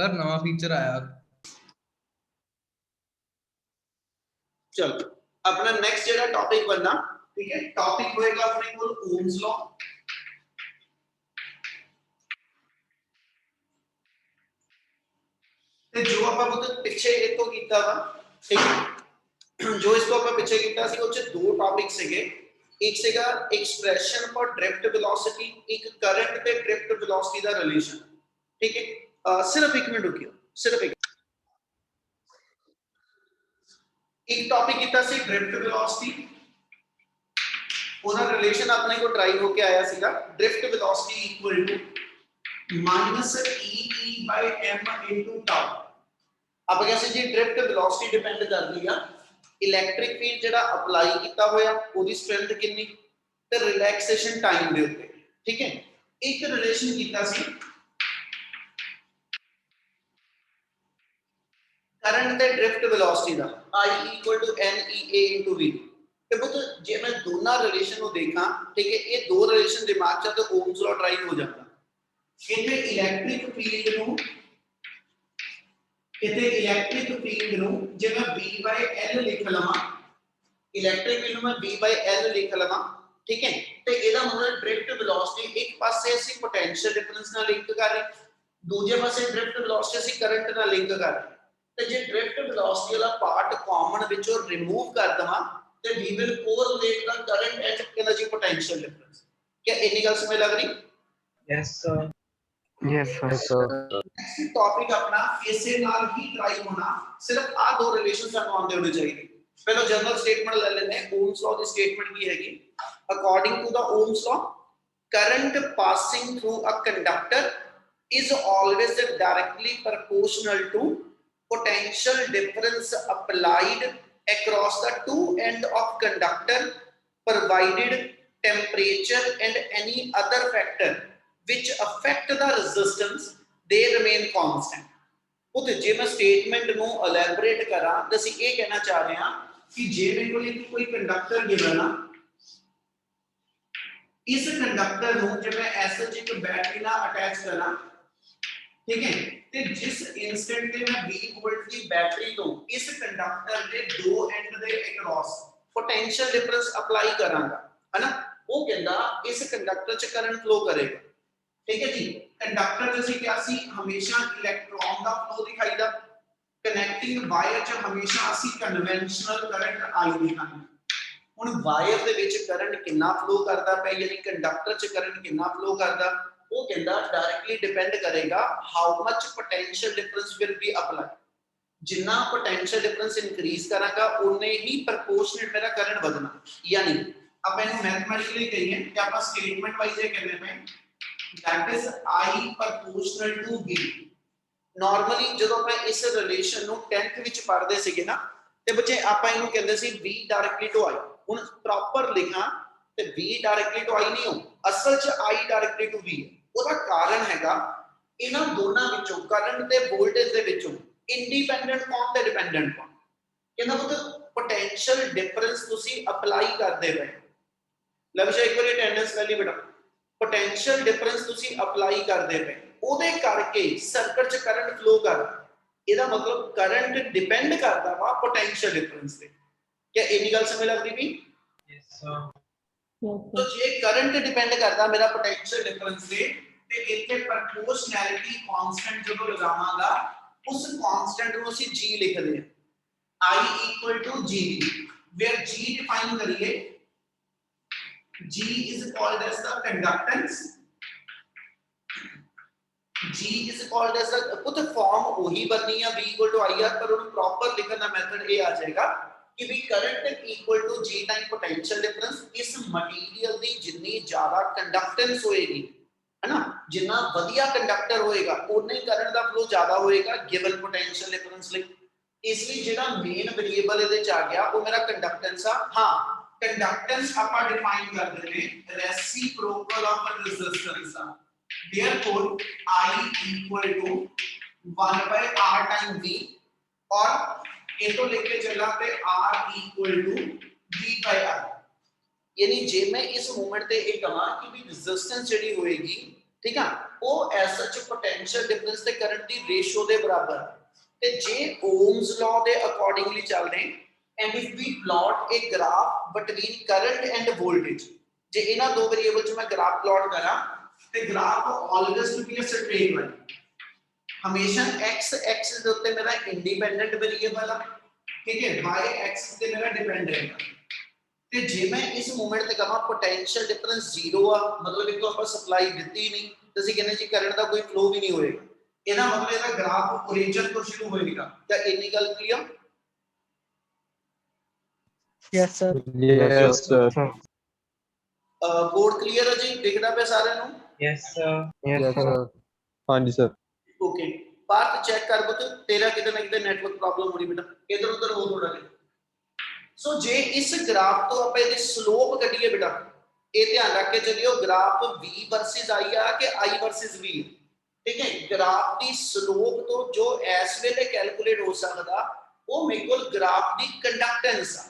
Sir नवा feature आया। चलो अपना नेक्स्ट जेड़ा टॉपिक बनना, ठीक है, टॉपिक होएगा अपने को ओम्स लॉ। ते जो ਆਪਾਂ मतलब ਪਿੱਛੇ ਇਹ ਤੋਂ ਕੀਤਾ ਵਾ, ਠੀਕ ਹੈ, ਜੋ ਇਸ ਤੋਂ ਆਪਾਂ ਪਿੱਛੇ ਕੀਤਾ ਸੀ ਉਹ ਚ ਦੋ ਟੌਪਿਕ ਸੀਗੇ। ਇੱਕ ਸੀਗਾ ਐਕਸਪ੍ਰੈਸ਼ਨ ਫॉर ਡ੍ਰਿਫਟ ਵੈਲੋਸਿਟੀ, ਇੱਕ ਕਰੰਟ ਤੇ ਡ੍ਰਿਫਟ ਵੈਲੋਸਿਟੀ ਦਾ ਰਿਲੇਸ਼ਨ, ठीक है। सिर्फ एक मिनट रुकियो, सिर्फ एक टॉपिक किया सी ड्रिफ्ट वेलोसिटी, ओना रिलेशन अपने को ड्राइव होके आया सीगा drift velocity equal to minus e by m into tau. अब कैसे जी ड्रिफ्ट वेलोसिटी डिपेंड कर दी इलेक्ट्रिक फील्ड जेड़ा अप्लाई किया होया ओदी स्ट्रेंथ कितनी ते रिलैक्सेशन टाइम दे उत्ते, ठीक है। एक रिलेशन किया सी करंट ते ड्रिफ्ट वेलोसिटी दा I equal to NEA into V। ਤੇ ਪੁੱਤ ਜੇ ਮੈਂ ਦੋਨਾਂ ਰਿਲੇਸ਼ਨ ਨੂੰ ਦੇਖਾਂ, ਠੀਕ ਹੈ, ਇਹ ਦੋ ਰਿਲੇਸ਼ਨ ਦਿਮਾਗ 'ਚ ਤੇ ਓਮਸ ਲॉ ਡਰਾਈਵ ਹੋ ਜਾਂਦਾ। ਇੱਥੇ ਇਲੈਕਟ੍ਰਿਕ ਫੀਲਡ ਨੂੰ ਜੇ ਮੈਂ V/L ਲਿਖ ਲਵਾਂ, ਇਲੈਕਟ੍ਰਿਕ ਫੀਲਡ ਨੂੰ ਮੈਂ V/L ਲਿਖ ਲਵਾਂ, ਠੀਕ ਹੈ, ਤੇ ਇਹਦਾ ਮਤਲਬ ਡ੍ਰਿਫਟ ਵੈਲੋਸਿਟੀ ਇੱਕ ਪਾਸੇ ਅਸੀਂ ਪੋਟੈਂਸ਼ੀਅਲ ਡਿਫਰੈਂਸ ਨਾਲ ਲਿੰਕ ਕਰ ਰਹੇ, ਦੂਜੇ ਪਾਸੇ ਡ੍ਰਿਫਟ ਵੈਲੋਸਿਟੀ ਅਸੀਂ ਕਰੰਟ ਨਾਲ ਲਿੰਕ ਕਰ ਰਹੇ। ਤੇ ਜੇ ਡ੍ਰਿਫਟ ਵੈਲੋਸਿਟੀ ਵਾਲਾ ਪਾਰਟ ਕਾਮਨ ਵਿੱਚੋਂ ਰਿਮੂਵ ਕਰ ਦਵਾਂ ਤੇ we will correlate the current and energy potential difference। क्या इतनी गल समझ लग रही? Yes sir. Yes sir. Next topic अपना इसे नाल ही ड्राइव होना, सिर्फ आ दो रिलेशन सानू आंदे होने चाहिए। पहले जनरल स्टेटमेंट ले लेते हैं। ओम्स लॉ दी स्टेटमेंट की हैगी, according to the Ohm's law current passing through a conductor is always directly proportional to potential difference applied across the two end of conductor provided temperature and any other factor which affect the resistance they remain constant। उते जे मैं statement नु elaborate करा तो ਅਸੀਂ ਇਹ ਕਹਿਣਾ ਚਾਹ ਰਹੇ ਹਾਂ ਕਿ ਜੇ ਮੇਰੇ ਕੋਲ ਇੱਕ ਕੋਈ ਕੰਡਕਟਰ ਗਿਵਨ ਨਾ, इस कंडक्टर ਨੂੰ ਜੇ ਮੈਂ ਐਸ ਇੱਕ बैटरी ਨਾਲ ਅਟੈਚ ਕਰਾਂ, ठीक है, ਤੇ जिस इंस्टेंट ਤੇ मैं 20 वोल्ट ਦੀ बैटरी ਤੋਂ इस कंडक्टर ਦੇ ਦੋ ਐਂਡ ਦੇ ਅਕ੍ਰੋਸ पोटेंशियल डिफरेंस अप्लाई करांगा, है ना, वो कहंदा इस कंडक्टर च करंट फ्लो करेगा, ठीक है जी। कंडक्टर जैसे क्या सी हमेशा इलेक्ट्रॉन का फ्लो दिखाईदा, कनेक्टिंग वायर च हमेशा ਅਸੀਂ कन्वेंशनल करंट आई दिखांगे। ਹੁਣ ਵਾਇਰ ਦੇ ਵਿੱਚ ਕਰੰਟ ਕਿੰਨਾ ਫਲੋ ਕਰਦਾ ਪਿਆ, ਯਾਨੀ ਕੰਡਕਟਰ ਚ ਕਰੰਟ ਕਿੰਨਾ ਫਲੋ ਕਰਦਾ, ਉਹ ਕਹਿੰਦਾ ਡਾਇਰੈਕਟਲੀ ਡਿਪੈਂਡ ਕਰੇਗਾ how much potential difference will be applied. ਜਿੰਨਾ ਪੋਟੈਂਸ਼ੀਅਲ ਡਿਫਰੈਂਸ ਇਨਕਰੀਜ਼ ਕਰਾਂਗਾ ਉਨੇ ਹੀ ਪ੍ਰਪੋਰਸ਼ਨੇਟ ਮੇਰਾ ਕਰੰਟ ਵਧਣਾ। ਯਾਨੀ ਆਪਾਂ ਇਹਨੂੰ ਮੈਥਮੈਟਿਕਲੀ ਕਹੀਏ ਕਿ ਆਪਾਂ ਸਟੇਟਮੈਂਟ ਵਾਈਜ਼ ਇਹ ਕਹਿੰਦੇ ਪਏ that is I proportional to V। Normally ਜਦੋਂ ਆਪਾਂ ਇਸ ਰਿਲੇਸ਼ਨ ਨੂੰ 10th ਵਿੱਚ ਪੜ੍ਹਦੇ ਸੀਗੇ ਨਾ, ਤੇ ਬੱਚੇ ਆਪਾਂ ਇਹਨੂੰ ਕਹਿੰਦੇ ਸੀ V ਡਾਇਰੈਕਟਲੀ ਟੂ I। ਹੁਣ ਪ੍ਰੋਪਰ ਲਿਖਾਂ ਤੇ V ਡਾਇਰੈਕਟਲੀ ਟੂ I ਨਹੀਂ ਹੋ, ਅਸਲ 'ਚ I ਡਾਇਰੈਕਟਲੀ ਟੂ V। ਉਹਦਾ ਕਾਰਨ ਹੈਗਾ ਇਹਨਾਂ ਦੋਨਾਂ ਵਿੱਚੋਂ ਕਰੰਟ ਤੇ ਵੋਲਟੇਜ ਦੇ ਵਿੱਚੋਂ ਇੰਡੀਪੈਂਡੈਂਟ ਕੌਣ ਤੇ ਡਿਪੈਂਡੈਂਟ ਕੌਣ। ਕਹਿੰਦਾ ਮਤਲਬ ਪੋਟੈਂਸ਼ੀਅਲ ਡਿਫਰੈਂਸ ਤੁਸੀਂ ਅਪਲਾਈ ਕਰਦੇ ਰਹੇ। ਲਵਿਸ਼ਾ ਇੱਕ ਵਾਰੀ ਅਟੈਂਡੈਂਸ ਲੈ ਲਈ ਬੇਟਾ। ਪੋਟੈਂਸ਼ੀਅਲ ਡਿਫਰੈਂਸ ਤੁਸੀਂ ਅਪਲਾਈ ਕਰਦੇ ਪਏ, ਉਹਦੇ ਕਰਕੇ ਸਰਕਟ 'ਚ ਕਰੰਟ ਫਲੋ ਕਰ, ਇਹਦਾ ਮਤਲਬ ਕਰੰਟ ਡਿਪੈਂਡ ਕਰਦਾ ਵਾ ਪੋਟੈਂਸ਼ੀਅਲ ਡਿਫਰੈਂਸ ਤੇ। क्या इतनी गल समझ लगती भी? Yes sir. तो जे करंट डिपेंड करता मेरा पोटेंशियल डिफरेंस से ते इथे प्रोपोर्शनैलिटी कांस्टेंट जो लगावांगा उस कांस्टेंट को ਅਸੀਂ g ਲਿਖਦੇ ਹਾਂ I equal to g where g define करिए g is called as the conductance, g is called as the पुत फॉर्म वही बननी है v equal to I r, पर ਉਹਨੂੰ प्रॉपर लिखने ਦਾ मेथड ਇਹ ਆ ਜਾਏਗਾ कि भी current equal to g time potential difference. इस मटेरियल दी जितनी ज्यादा कंडक्टेंस होएगी, है ना, जितना वधिया कंडक्टर होएगा उतना ही करंट दा फ्लो ज्यादा होएगा गिवन पोटेंशियल डिफरेंस ਲਈ। इसलिए जेड़ा मेन वेरिएबल ਇਹਦੇ ਚ ਆ ਗਿਆ ਉਹ ਮੇਰਾ ਕੰਡਕਟੈਂਸ ਆ। ਹਾਂ, ਕੰਡਕਟੈਂਸ ਆਪਾਂ ਡਿਫਾਈਨ ਕਰ ਦਿੰਦੇ ਰੈਸਿਪਰੋਕਲ ਆਫ ਰੈਜ਼ਿਸਟੈਂਸ ਆ। therefore I equal to 1/r time v और ये तो लेके चला पे r equal to v/r। यानी जे मैं इस मोमेंट ते ये कहां कि भी रेजिस्टेंस जेडी होएगी ठीक है वो एज सच पोटेंशियल डिफरेंस ते करंट दी रेशियो दे बराबर ते जे ओम्स लॉ दे अकॉर्डिंगली चल रहे and if we plot a graph between current and voltage जे इना दो वेरिएबल च मैं ग्राफ प्लॉट करा ते graph always to be a straight line हमेशा x एक्सिस दे उत्ते मेरा इंडिपेंडेंट वेरिएबल है ठीक है y एक्सिस ते मेरा डिपेंडेंट है ਤੇ ਜੇ ਮੈਂ ਇਸ ਮੂਮੈਂਟ ਤੇ ਕਹਾਂ ਪੋਟੈਂਸ਼ੀਅਲ ਡਿਫਰੈਂਸ 0 ਆ ਮਤਲਬ ਇੱਕ ਆਪਾਂ ਸਪਲਾਈ ਦਿੱਤੀ ਨਹੀਂ ਤੇ ਅਸੀਂ ਕਹਿੰਦੇ ਜੀ ਕਰੰਟ ਦਾ ਕੋਈ ਫਲੋ ਵੀ ਨਹੀਂ ਹੋਏਗਾ ਇਹਦਾ ਮਤਲਬ ਇਹਦਾ ਗ੍ਰਾਫ ਓਰੀਜਨ ਤੋਂ ਸ਼ੁਰੂ ਹੋਏਗਾ ਤਾਂ ਇੰਨੀ ਗੱਲ clear Yes, sir. Yes, sir. Board clear ਹੈ ਜੀ ਦਿਖਦਾ ਪਿਆ ਸਾਰਿਆਂ ਨੂੰ yes sir, Yes, Yes, sir. sir. ਹਾਂਜੀ ਸਰ ਓਕੇ ਪਾਰਟ ਚੈੱਕ ਕਰ ਬਤ ਤੇਰਾ ਕਿਤੇ ਨਾ ਕਿਤੇ ਨੈਟਵਰਕ ਪ੍ਰੋਬਲਮ ਹੋ ਰਹੀ ਬੇਟਾ ਇਧਰ ਉਧਰ ਹੋ ਥੋੜਾ ਜਿਹਾ ਸੋ ਜੇ ਇਸ ਗ੍ਰਾਫ ਤੋਂ ਆਪਾਂ ਇਹਦੀ ਸਲੋਪ ਕੱਢੀਏ ਬੇਟਾ ਇਹ ਧਿਆਨ ਰੱਖ ਕੇ ਚੱਲਿਓ ਗ੍ਰਾਫ v ਵਰਸਸ i ਆ ਕਿ i ਵਰਸਸ v ਠੀਕ ਹੈ ਗ੍ਰਾਫ ਦੀ ਸਲੋਪ ਤੋਂ ਜੋ ਇਸ ਵੇਲੇ ਕੈਲਕੂਲੇਟ ਹੋ ਸਕਦਾ ਉਹ ਮੇਰੇ ਕੋਲ ਗ੍ਰਾਫ ਦੀ ਕੰਡਕਟੈਂਸ ਆ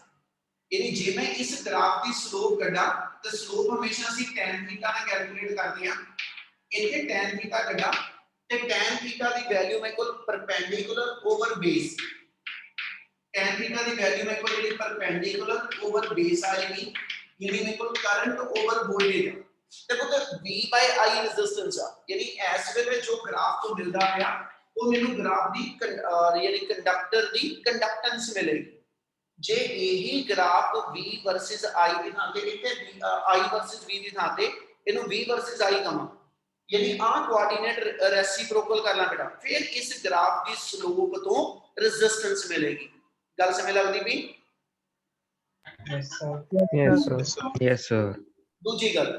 ਯਾਨੀ ਜੇ ਮੈਂ ਇਸ ਗ੍ਰਾਫ ਦੀ ਸਲੋਪ ਕੱਢਾਂ ਤਾਂ ਸਲੋਪ ਹਮੇਸ਼ਾ ਅਸੀਂ tan ਥੀਟਾ ਨਾਲ ਕੈਲਕੂਲੇਟ ਕਰਦੇ ਆ ਇੱਥੇ tan ਥੀਟਾ ਕੱਢਾਂ ਤੇ tan ਥੀਟਾ ਦੀ ਵੈਲਿਊ ਮੇਰੇ ਕੋਲ perpendicular over base tan theta ਦੀ ਵੈਲਿਊ ਮੇਰੇ ਕੋਲ ਜਿਹੜੀ ਪਰਪੈਂਡੀਕੂਲਰ ਓਵਰ ਬੇਸ ਆਏਗੀ ਯਾਨੀ ਮੇਰੇ ਕੋਲ ਕਰੰਟ ਓਵਰ ਵੋਲਟੇਜ ਤੇ ਪੁੱਤ v i ਰੈਜ਼ਿਸਟੈਂਸ ਆ ਯਾਨੀ ਇਸ ਵੇਲੇ ਜੋ ਗ੍ਰਾਫ ਤੋਂ ਮਿਲਦਾ ਆ ਉਹ ਮੈਨੂੰ ਗ੍ਰਾਫ ਦੀ ਯਾਨੀ ਕੰਡਕਟਰ ਦੀ ਕੰਡਕਟੈਂਸ ਮਿਲੇਗੀ ਜੇ ਇਹੀ ਗ੍ਰਾਫ v ਵਰਸਸ i ਦੀ ਥਾਂ ਤੇ ਇੱਥੇ i ਵਰਸਸ v ਦੀ ਥਾਂ ਤੇ ਇਹਨੂੰ v ਵਰਸਸ i ਕਹਾਂ ਯਾਨੀ ਆ ਕੋਆਰਡੀਨੇਟ ਰੈਸਿਪਰੋਕਲ ਕਰ ਲਾਂ ਬੇਟਾ ਫਿਰ ਇਸ ਗ੍ਰਾਫ ਦੀ ਸਲੋਪ ਤੋਂ ਰੈਜ਼ਿਸਟੈਂਸ ਮਿਲੇਗੀ ਗੱਲ ਸਮਝ ਲੱਗਦੀ ਵੀ yes sir, Yes, sir. Yes, sir. ਦੂਜੀ ਗੱਲ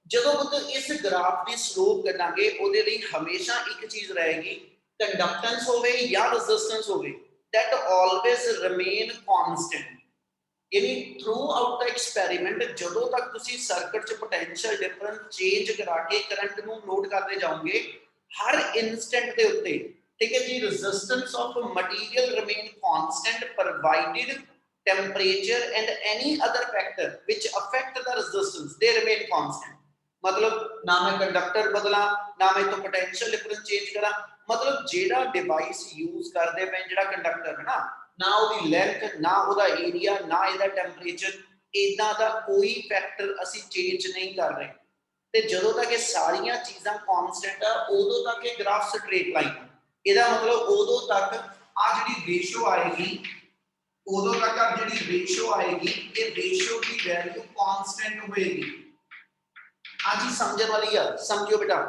ਜਦੋਂ ਪੁੱਤ ਇਸ ਗ੍ਰਾਫ ਦੀ ਸਲੋਪ ਕੱਢਾਂਗੇ ਉਹਦੇ ਲਈ ਹਮੇਸ਼ਾ ਇੱਕ ਚੀਜ਼ ਰਹੇਗੀ ਕੰਡਕਟੈਂਸ ਹੋਵੇ ਜਾਂ ਰੈਜ਼ਿਸਟੈਂਸ ਹੋਵੇ that always remain constant ਯਾਨੀ ਥਰੂ ਆਊਟ ਦਾ ਐਕਸਪੈਰੀਮੈਂਟ ਜਦੋਂ ਤੱਕ ਤੁਸੀਂ ਸਰਕਟ ਚ ਪੋਟੈਂਸ਼ੀਅਲ ਡਿਫਰੈਂਸ ਚੇਂਜ ਕਰਾ ਕੇ ਕਰੰਟ ਨੂੰ ਨੋਟ ਕਰਦੇ ਜਾਓਗੇ ਹਰ ਇਨਸਟੈਂਟ ਦੇ ਉੱਤੇ ਠੀਕ ਹੈ ਜੀ resistance of material remain constant provided temperature and any other factor which affect the resistance they remain constant मतलब ना मैं कंडक्टर बदला ना मैं तो पोटेंशियल डिफरेंस चेंज करा मतलब जेड़ा डिवाइस यूज करदे पे जेड़ा कंडक्टर है ना ਉਹਦੀ ਲੈਂਥ ਨਾ ਉਹਦਾ ਏਰੀਆ ਨਾ ਇਹਦਾ ਟੈਂਪਰੇਚਰ ਇਦਾਂ ਦਾ ਕੋਈ ਫੈਕਟਰ ਅਸੀਂ ਚੇਂਜ ਨਹੀਂ ਕਰ ਰਹੇ ਤੇ ਜਦੋਂ ਤੱਕ ਇਹ ਸਾਰੀਆਂ ਚੀਜ਼ਾਂ ਕਨਸਟੈਂਟ ਆ ਉਦੋਂ ਤੱਕ ਇਹ ਗ੍ਰਾਫ ਸਟ੍ਰੇਟ ਲਾਈਨ ਇਹਦਾ ਮਤਲਬ ਉਦੋਂ ਤੱਕ ਆ ਜਿਹੜੀ ਰੇਸ਼ੋ ਆਏਗੀ ਉਦੋਂ ਤੱਕ ਆ ਜਿਹੜੀ ਰੇਸ਼ੋ ਆਏਗੀ ਇਹ ਰੇਸ਼ੋ ਦੀ ਵੈਲਿਊ ਕਨਸਟੈਂਟ ਹੋਏਗੀ ਆ ਚੀਜ਼ ਸਮਝਣ ਵਾਲੀ ਆ ਸਮਝਿਓ ਬੇਟਾ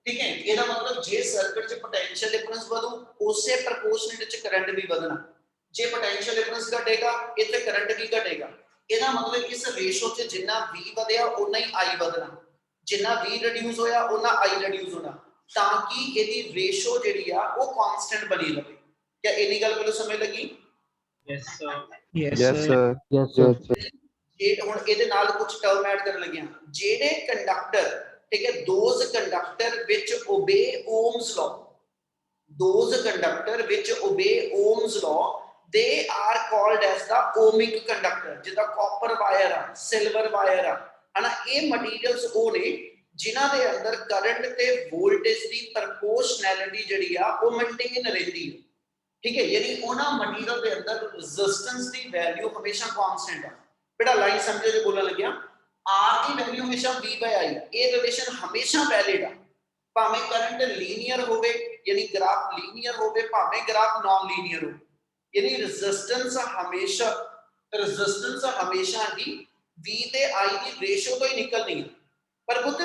ਠੀਕ ਹੈ ਇਹਦਾ ਮਤਲਬ ਜੇ ਸਰਕਟ 'ਚ ਪੋਟੈਂਸ਼ੀਅਲ ਡਿਫਰੈਂਸ ਵਧੂ ਉਸੇ ਪ੍ਰਪੋਰਸ਼ਨੇਟ 'ਚ ਕਰੰਟ ਵੀ ਵਧਣਾ ਜੇ ਪੋਟੈਂਸ਼ੀਅਲ ਡਿਫਰੈਂਸ ਘਟੇਗਾ ਇੱਥੇ ਕਰੰਟ ਵੀ ਘਟੇਗਾ ਇਹਦਾ ਮਤਲਬ ਇਸ ਰੇਸ਼ੋ 'ਚ ਜਿੰਨਾ v ਵਧਿਆ ਉਨਾ ਹੀ i ਵਧਣਾ ਜਿੰਨਾ v ਰਿਡਿਊਸ ਹੋਇਆ ਉਨਾ i ਰਿਡਿਊਸ ਹੋਣਾ ਤਾਂ ਕਿ ਇਹਦੀ ਰੇਸ਼ੋ ਜਿਹੜੀ ਆ ਉਹ ਕਾਂਸਟੈਂਟ ਬਣੀ ਰਹੇ ਕਿਆ ਇੰਨੀ ਗੱਲ ਮੈਨੂੰ ਸਮਝ ਲੱਗੀ yes sir, Yes, yes sir. Sir Yes, sir. ਇਹ ਹੁਣ ਇਹਦੇ ਨਾਲ ਕੁਝ ਟਰਮ ਐਡ ਕਰਨ ਲੱਗਿਆ ਜਿਹੜੇ ਕੰਡਕਟਰ ਠੀਕ ਹੈ ਦੋਜ਼ ਕੰਡਕਟਰ ਵਿੱਚ obey Ohm's law those conductor ਵਿੱਚ obey Ohm's law they are called as the ohmic conductor ਜਿੱਦਾਂ ਕਾਪਰ ਵਾਇਰ ਆ ਸਿਲਵਰ ਵਾਇਰ ਆ ਹਨਾ ਇਹ ਮਟੀਰੀਅਲਸ ਉਹ ਨੇ ਜਿਨ੍ਹਾਂ ਦੇ ਅੰਦਰ ਕਰੰਟ ਤੇ ਵੋਲਟੇਜ ਦੀ ਪ੍ਰਪੋਰਸ਼ਨੈਲਿਟੀ ਜਿਹੜੀ ਆ ਉਹ ਮੇਨਟੇਨ ਰਹਿੰਦੀ ਹੈ ਠੀਕ ਹੈ ਯਾਨੀ ਉਹਨਾਂ ਮਟੀਰੀਅਲ ਦੇ ਅੰਦਰ ਰੈਜ਼ਿਸਟੈਂਸ ਦੀ ਵੈਲਿਊ ਹਮੇਸ਼ਾ ਕਾਂਸਟੈਂਟ ਆ ਬੇਟਾ ਲਾਈਨ ਸਮਝੋ ਜੇ ਬੋਲਣ ਲੱਗਿਆ r ਦੀ ਵੈਲਿਊ ਹਮੇਸ਼ਾ v by i ਇਹ ਰਿਲੇਸ਼ਨ ਹਮੇਸ਼ਾ ਵੈਲਿਡ ਆ ਭਾਵੇਂ ਕਰੰਟ ਲੀਨੀਅਰ ਹੋਵੇ ਯਾਨੀ ਗ੍ਰਾਫ ਲੀਨੀਅਰ ਹੋਵੇ ਭਾਵੇਂ ਗ੍ਰਾਫ ਨਾਨ ਲੀਨੀਅਰ ਹੋਵੇ यानी रेजिस्टेंस हमेशा ही v ਤੇ i ਦੀ ਰੇਸ਼ੋ ਤੋਂ ਹੀ ਨਿਕਲਣੀ ਹੈ ਪਰ ਬੁੱਧ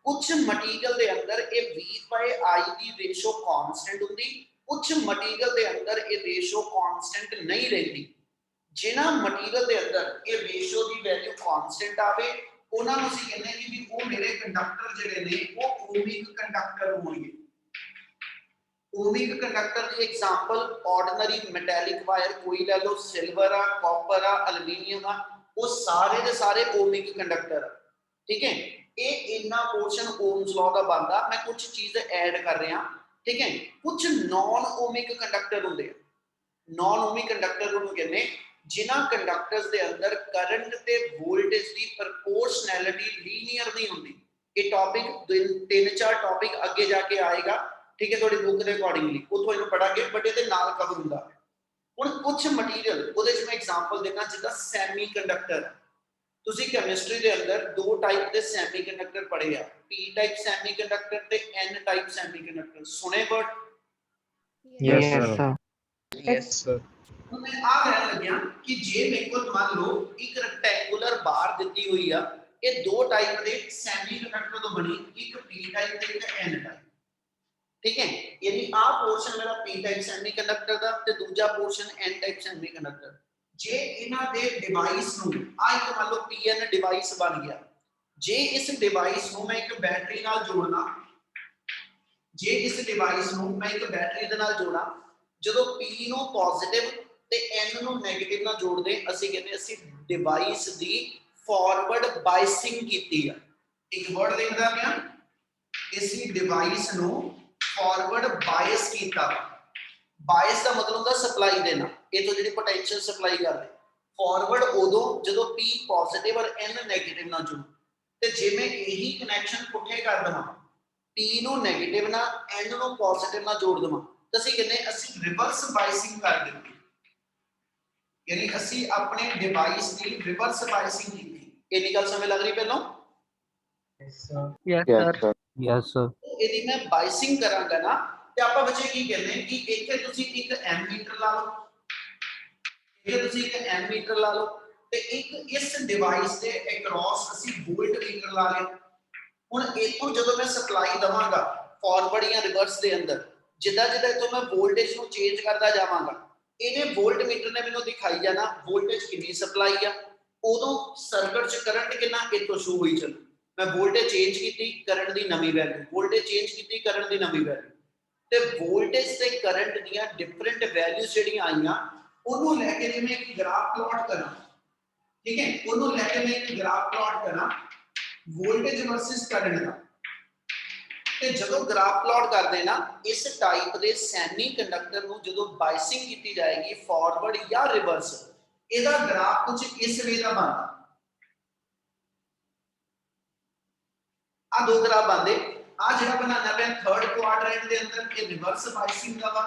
ਕੁਝ ਮਟੀਰੀਅਲ ਦੇ ਅੰਦਰ ਇਹ v by i the ratio constant ਹੁੰਦੀ ਕੁਝ ਮਟੀਰੀਅਲ ਦੇ ਅੰਦਰ ਇਹ ਰੇਸ਼ੋ ਕਾਂਸਟੈਂਟ ਨਹੀਂ ਰਹਿੰਦੀ ਜਿਨ੍ਹਾਂ ਮਟੀਰੀਅਲ ਦੇ ਅੰਦਰ ਇਹ ਰੇਸ਼ੋ ਦੀ ਵੈਲਿਊ ਕਾਂਸਟੈਂਟ ਆਵੇ ਉਹਨਾਂ ਨੂੰ ਅਸੀਂ ਕਹਿੰਦੇ ਹਾਂ ਕਿ ਉਹ ਮੇਰੇ ਕੰਡਕਟਰ ਜਿਹੜੇ ਨੇ ਉਹ ਓਮਿਕ ਕੰਡਕਟਰ ਹੋਣਗੇ ओमिक कंडक्टर की एग्जांपल ऑर्डिनरी मेटालिक वायर कोई ले लो सिल्वर आ कॉपर आ एल्यूमीनियम आ वो सारे दे सारे ओमिक कंडक्टर ठीक है ये इतना पोर्शन ओम्स लॉ का बनता मैं कुछ चीज ऐड कर रहा ठीक है कुछ नॉन ओमिक कंडक्टर होंगे नॉन ओमिक कंडक्टर ਨੂੰ ਕਹਿੰਦੇ ਜਿਨ੍ਹਾਂ ਕੰਡਕਟਰਸ ਦੇ ਅੰਦਰ ਕਰੰਟ ਤੇ ਵੋਲਟੇਜ ਦੀ ਪ੍ਰਪੋਰਸ਼ਨੈਲਿਟੀ ਲੀਨੀਅਰ ਨਹੀਂ ਹੁੰਦੀ ये टॉपिक 3-4 टॉपिक अगे जाके आएगा, ठीक है, थोड़ी बुक के अकॉर्डिंगली उतो इन्हू पढ़ांगे, बट ये नाल कवर होंदा। हुण कुछ मटीरियल ओहदे च मैं एग्जांपल देना, जिद्दां सैमीकंडक्टर, तुसी केमिस्ट्री दे अंदर दो टाइप दे सैमीकंडक्टर पढ़े आ, पी टाइप सैमीकंडक्टर ते एन टाइप सैमीकंडक्टर, सुने word? Yes, sir. yes, sir. ਹੁਣ ਮੈਂ ਆ ਕਹਿਣ ਲੱਗਿਆ ਕਿ ਜੇ ਮੇਰੇ ਕੋਲ ਮੰਨ ਲਓ ਇੱਕ ਰੈਕਟੈਂਗੂਲਰ ਬਾਰ ਦਿੱਤੀ ਹੋਈ ਆ, ਇਹ ਦੋ ਟਾਈਪ ਦੇ ਸੈਮੀਕੰਡਕਟਰ ਤੋਂ ਬਣੀ, ਇੱਕ ਪੀ ਟਾਈਪ ਤੇ ਇੱਕ ਐਨ ਟਾਈਪ, ਠੀਕ ਹੈ, ਯਾਨੀ ਆ ਪੋਰਸ਼ਨ ਮੇਰਾ ਪੀ ਟਾਈਪ ਸੈਮੀਕੰਡਕਟਰ ਦਾ ਤੇ ਦੂਜਾ ਪੋਰਸ਼ਨ ਐਨ ਟਾਈਪ ਸੈਮੀਕੰਡਕਟਰ। ਜੇ ਇਹਨਾਂ ਦੇ ਡਿਵਾਈਸ ਨੂੰ ਆ ਇੱਕ ਮੰਨ ਲਓ ਪੀਐਨ ਡਿਵਾਈਸ ਬਣ ਗਿਆ, ਜੇ ਇਸ ਡਿਵਾਈਸ ਨੂੰ ਮੈਂ ਇੱਕ ਬੈਟਰੀ ਨਾਲ ਜੋੜਨਾ, ਜੇ ਇਸ ਡਿਵਾਈਸ ਨੂੰ ਮੈਂ ਇੱਕ ਬੈਟਰੀ ਦੇ ਨਾਲ ਜੋੜਾਂ, ਜਦੋਂ P ਨੂੰ ਪੋਜ਼ਿਟਿਵ ਤੇ N ਨੂੰ ਨੈਗੇਟਿਵ ਨਾਲ ਜੋੜਦੇ, ਅਸੀਂ ਕਹਿੰਦੇ ਅਸੀਂ ਡਿਵਾਈਸ ਦੀ ਫਾਰਵਰਡ ਬਾਇਸਿੰਗ ਕੀਤੀ ਆ। ਇੱਕ ਵਰਡ ਦੇਖਦਾ ਪਿਆ, ਇਸੀ ਡਿਵਾਈਸ ਨੂੰ ਫਾਰਵਰਡ ਬਾਇਸ ਕੀਤਾ। ਬਾਇਸ ਦਾ ਮਤਲਬ ਹੁੰਦਾ ਸਪਲਾਈ ਦੇਣਾ, ਇਹ ਤੋਂ ਜਿਹੜੀ ਪੋਟੈਂਸ਼ੀਅਲ ਸਪਲਾਈ ਕਰਦੇ। ਫਾਰਵਰਡ ਉਦੋਂ ਜਦੋਂ P ਪੋਜ਼ਿਟਿਵ ਔਰ N ਨੈਗੇਟਿਵ ਨਾਲ ਜੁੜ, ਤੇ ਜੇ ਮੈਂ ਇਹੀ ਕਨੈਕਸ਼ਨ ਪੁੱਠੇ ਕਰ ਦਵਾਂ, P ਨੂੰ ਨੈਗੇਟਿਵ ਨਾਲ N ਨੂੰ ਪੋਜ਼ਿਟਿਵ ਨਾਲ ਜੋੜ ਦਵਾਂ, ਤਾਂ ਅਸੀਂ ਕਹਿੰਦੇ ਅਸੀਂ ਰਿਵਰਸ ਬਾਇਸਿੰਗ ਕਰ ਦਿੰਦੇ, यानी ਅਸੀਂ ਆਪਣੇ ਡਿਵਾਈਸ ਦੀ ਰਿਵਰਸ ਬਾਇਸਿੰਗ ਕੀਤੀ। ਇਹਦੀ ਗੱਲ ਸਮਝ ਲੱਗ ਰਹੀ ਪਹਿਲਾਂ? Yes, sir. Yes, sir. Yes, sir. ਇਹਦੀ ਮੈਂ ਬਾਇਸਿੰਗ ਕਰਾਂਗਾ ਨਾ, ਤੇ ਆਪਾਂ ਬੱਚੇ ਕੀ ਕਹਿੰਦੇ ਕਿ ਇੱਥੇ ਤੁਸੀਂ ਇੱਕ ਐਮੀਟਰ ਲਾ ਲਓ, ਇੱਥੇ ਤੁਸੀਂ ਇੱਕ ਐਮੀਟਰ ਲਾ ਲਓ, ਤੇ ਇੱਕ ਇਸ ਡਿਵਾਈਸ ਦੇ ਅਕ੍ਰੋਸ ਅਸੀਂ ਵੋਲਟ ਮੀਟਰ ਲਾ ਲਿਆ। ਹੁਣ ਇਥੋਂ ਜਦੋਂ ਮੈਂ ਸਪਲਾਈ ਦਵਾਂਗਾ ਫਾਰਵਰਡ ਜਾਂ ਰਿਵਰਸ ਦੇ ਅੰਦਰ, ਜਿੱਦਾਂ ਜਿੱਦਾਂ ਇਥੋਂ ਮੈਂ ਵੋਲਟੇਜ ਨੂੰ ਚੇਂਜ ਕਰਦਾ ਜਾਵਾਂਗਾ, ਇਹਨੇ ਵੋਲਟ ਮੀਟਰ ਨੇ ਮੈਨੂੰ ਦਿਖਾਈ ਜਾਣਾ ਵੋਲਟੇਜ ਕਿੰਨੀ ਸਪਲਾਈ ਆ, ਉਦੋਂ ਸਰਕਟ ਚ ਕਰੰਟ ਕਿੰਨਾ ਇਥੋਂ ਸ਼ੋ ਹੋਈ ਚੱਲ। ਮੈਂ ਵੋਲਟੇਜ ਚੇਂਜ ਕੀਤੀ, ਕਰੰਟ ਦੀ ਨਵੀਂ ਵੈਲਿਊ, ਵੋਲਟੇਜ ਚੇਂਜ ਕੀਤੀ, ਕਰੰਟ ਦੀ ਨਵੀਂ ਵੈਲਿਊ, ਤੇ ਵੋਲਟੇਜ ਤੇ ਕਰੰਟ ਦੀਆਂ ਡਿਫਰੈਂਟ ਵੈਲਿਊਜ਼ ਜਿਹੜੀਆਂ ਆਈਆਂ, ਉਹਨੂੰ ਲੈ ਕੇ ਜੇ ਮੈਂ ਇੱਕ ਗ੍ਰਾਫ ਪਲਾਟ ਕਰਾਂ, ਠੀਕ ਹੈ, ਉਹਨੂੰ ਲੈ ਕੇ ਮੈਂ ਇੱਕ ਗ੍ਰਾਫ ਪਲਾਟ ਕਰਾਂ ਵੋਲਟੇਜ ਵਰਸਸ ਕਰੰਟ ਦਾ, ਤੇ ਜਦੋਂ ਗ੍ਰਾਫ ਪਲਾਟ ਕਰਦੇ ਨਾ, ਇਸ ਟਾਈਪ ਦੇ ਸੈਮੀ ਕੰਡਕਟਰ ਨੂੰ ਜਦੋਂ ਬਾਇਸਿੰਗ ਕੀਤੀ ਜਾਏਗੀ ਫਾਰਵਰਡ ਜਾਂ ਰਿਵਰਸ, ਇਹਦਾ ਗ੍ਰਾਫ ਕੁਝ ਇਸ ਵੇ ਦਾ ਬਣਦਾ। ਆ ਦੋ ਗ੍ਰਾਫ ਬਣਦੇ, ਆ ਜਿਹੜਾ ਬਣਾਉਣਾ ਪਿਆ ਥਰਡ ਕੁਆਡਰੈਂਟ ਦੇ ਅੰਦਰ, ਇਹ ਰਿਵਰਸ ਬਾਇਸਿੰਗ ਦਾ ਵਾ,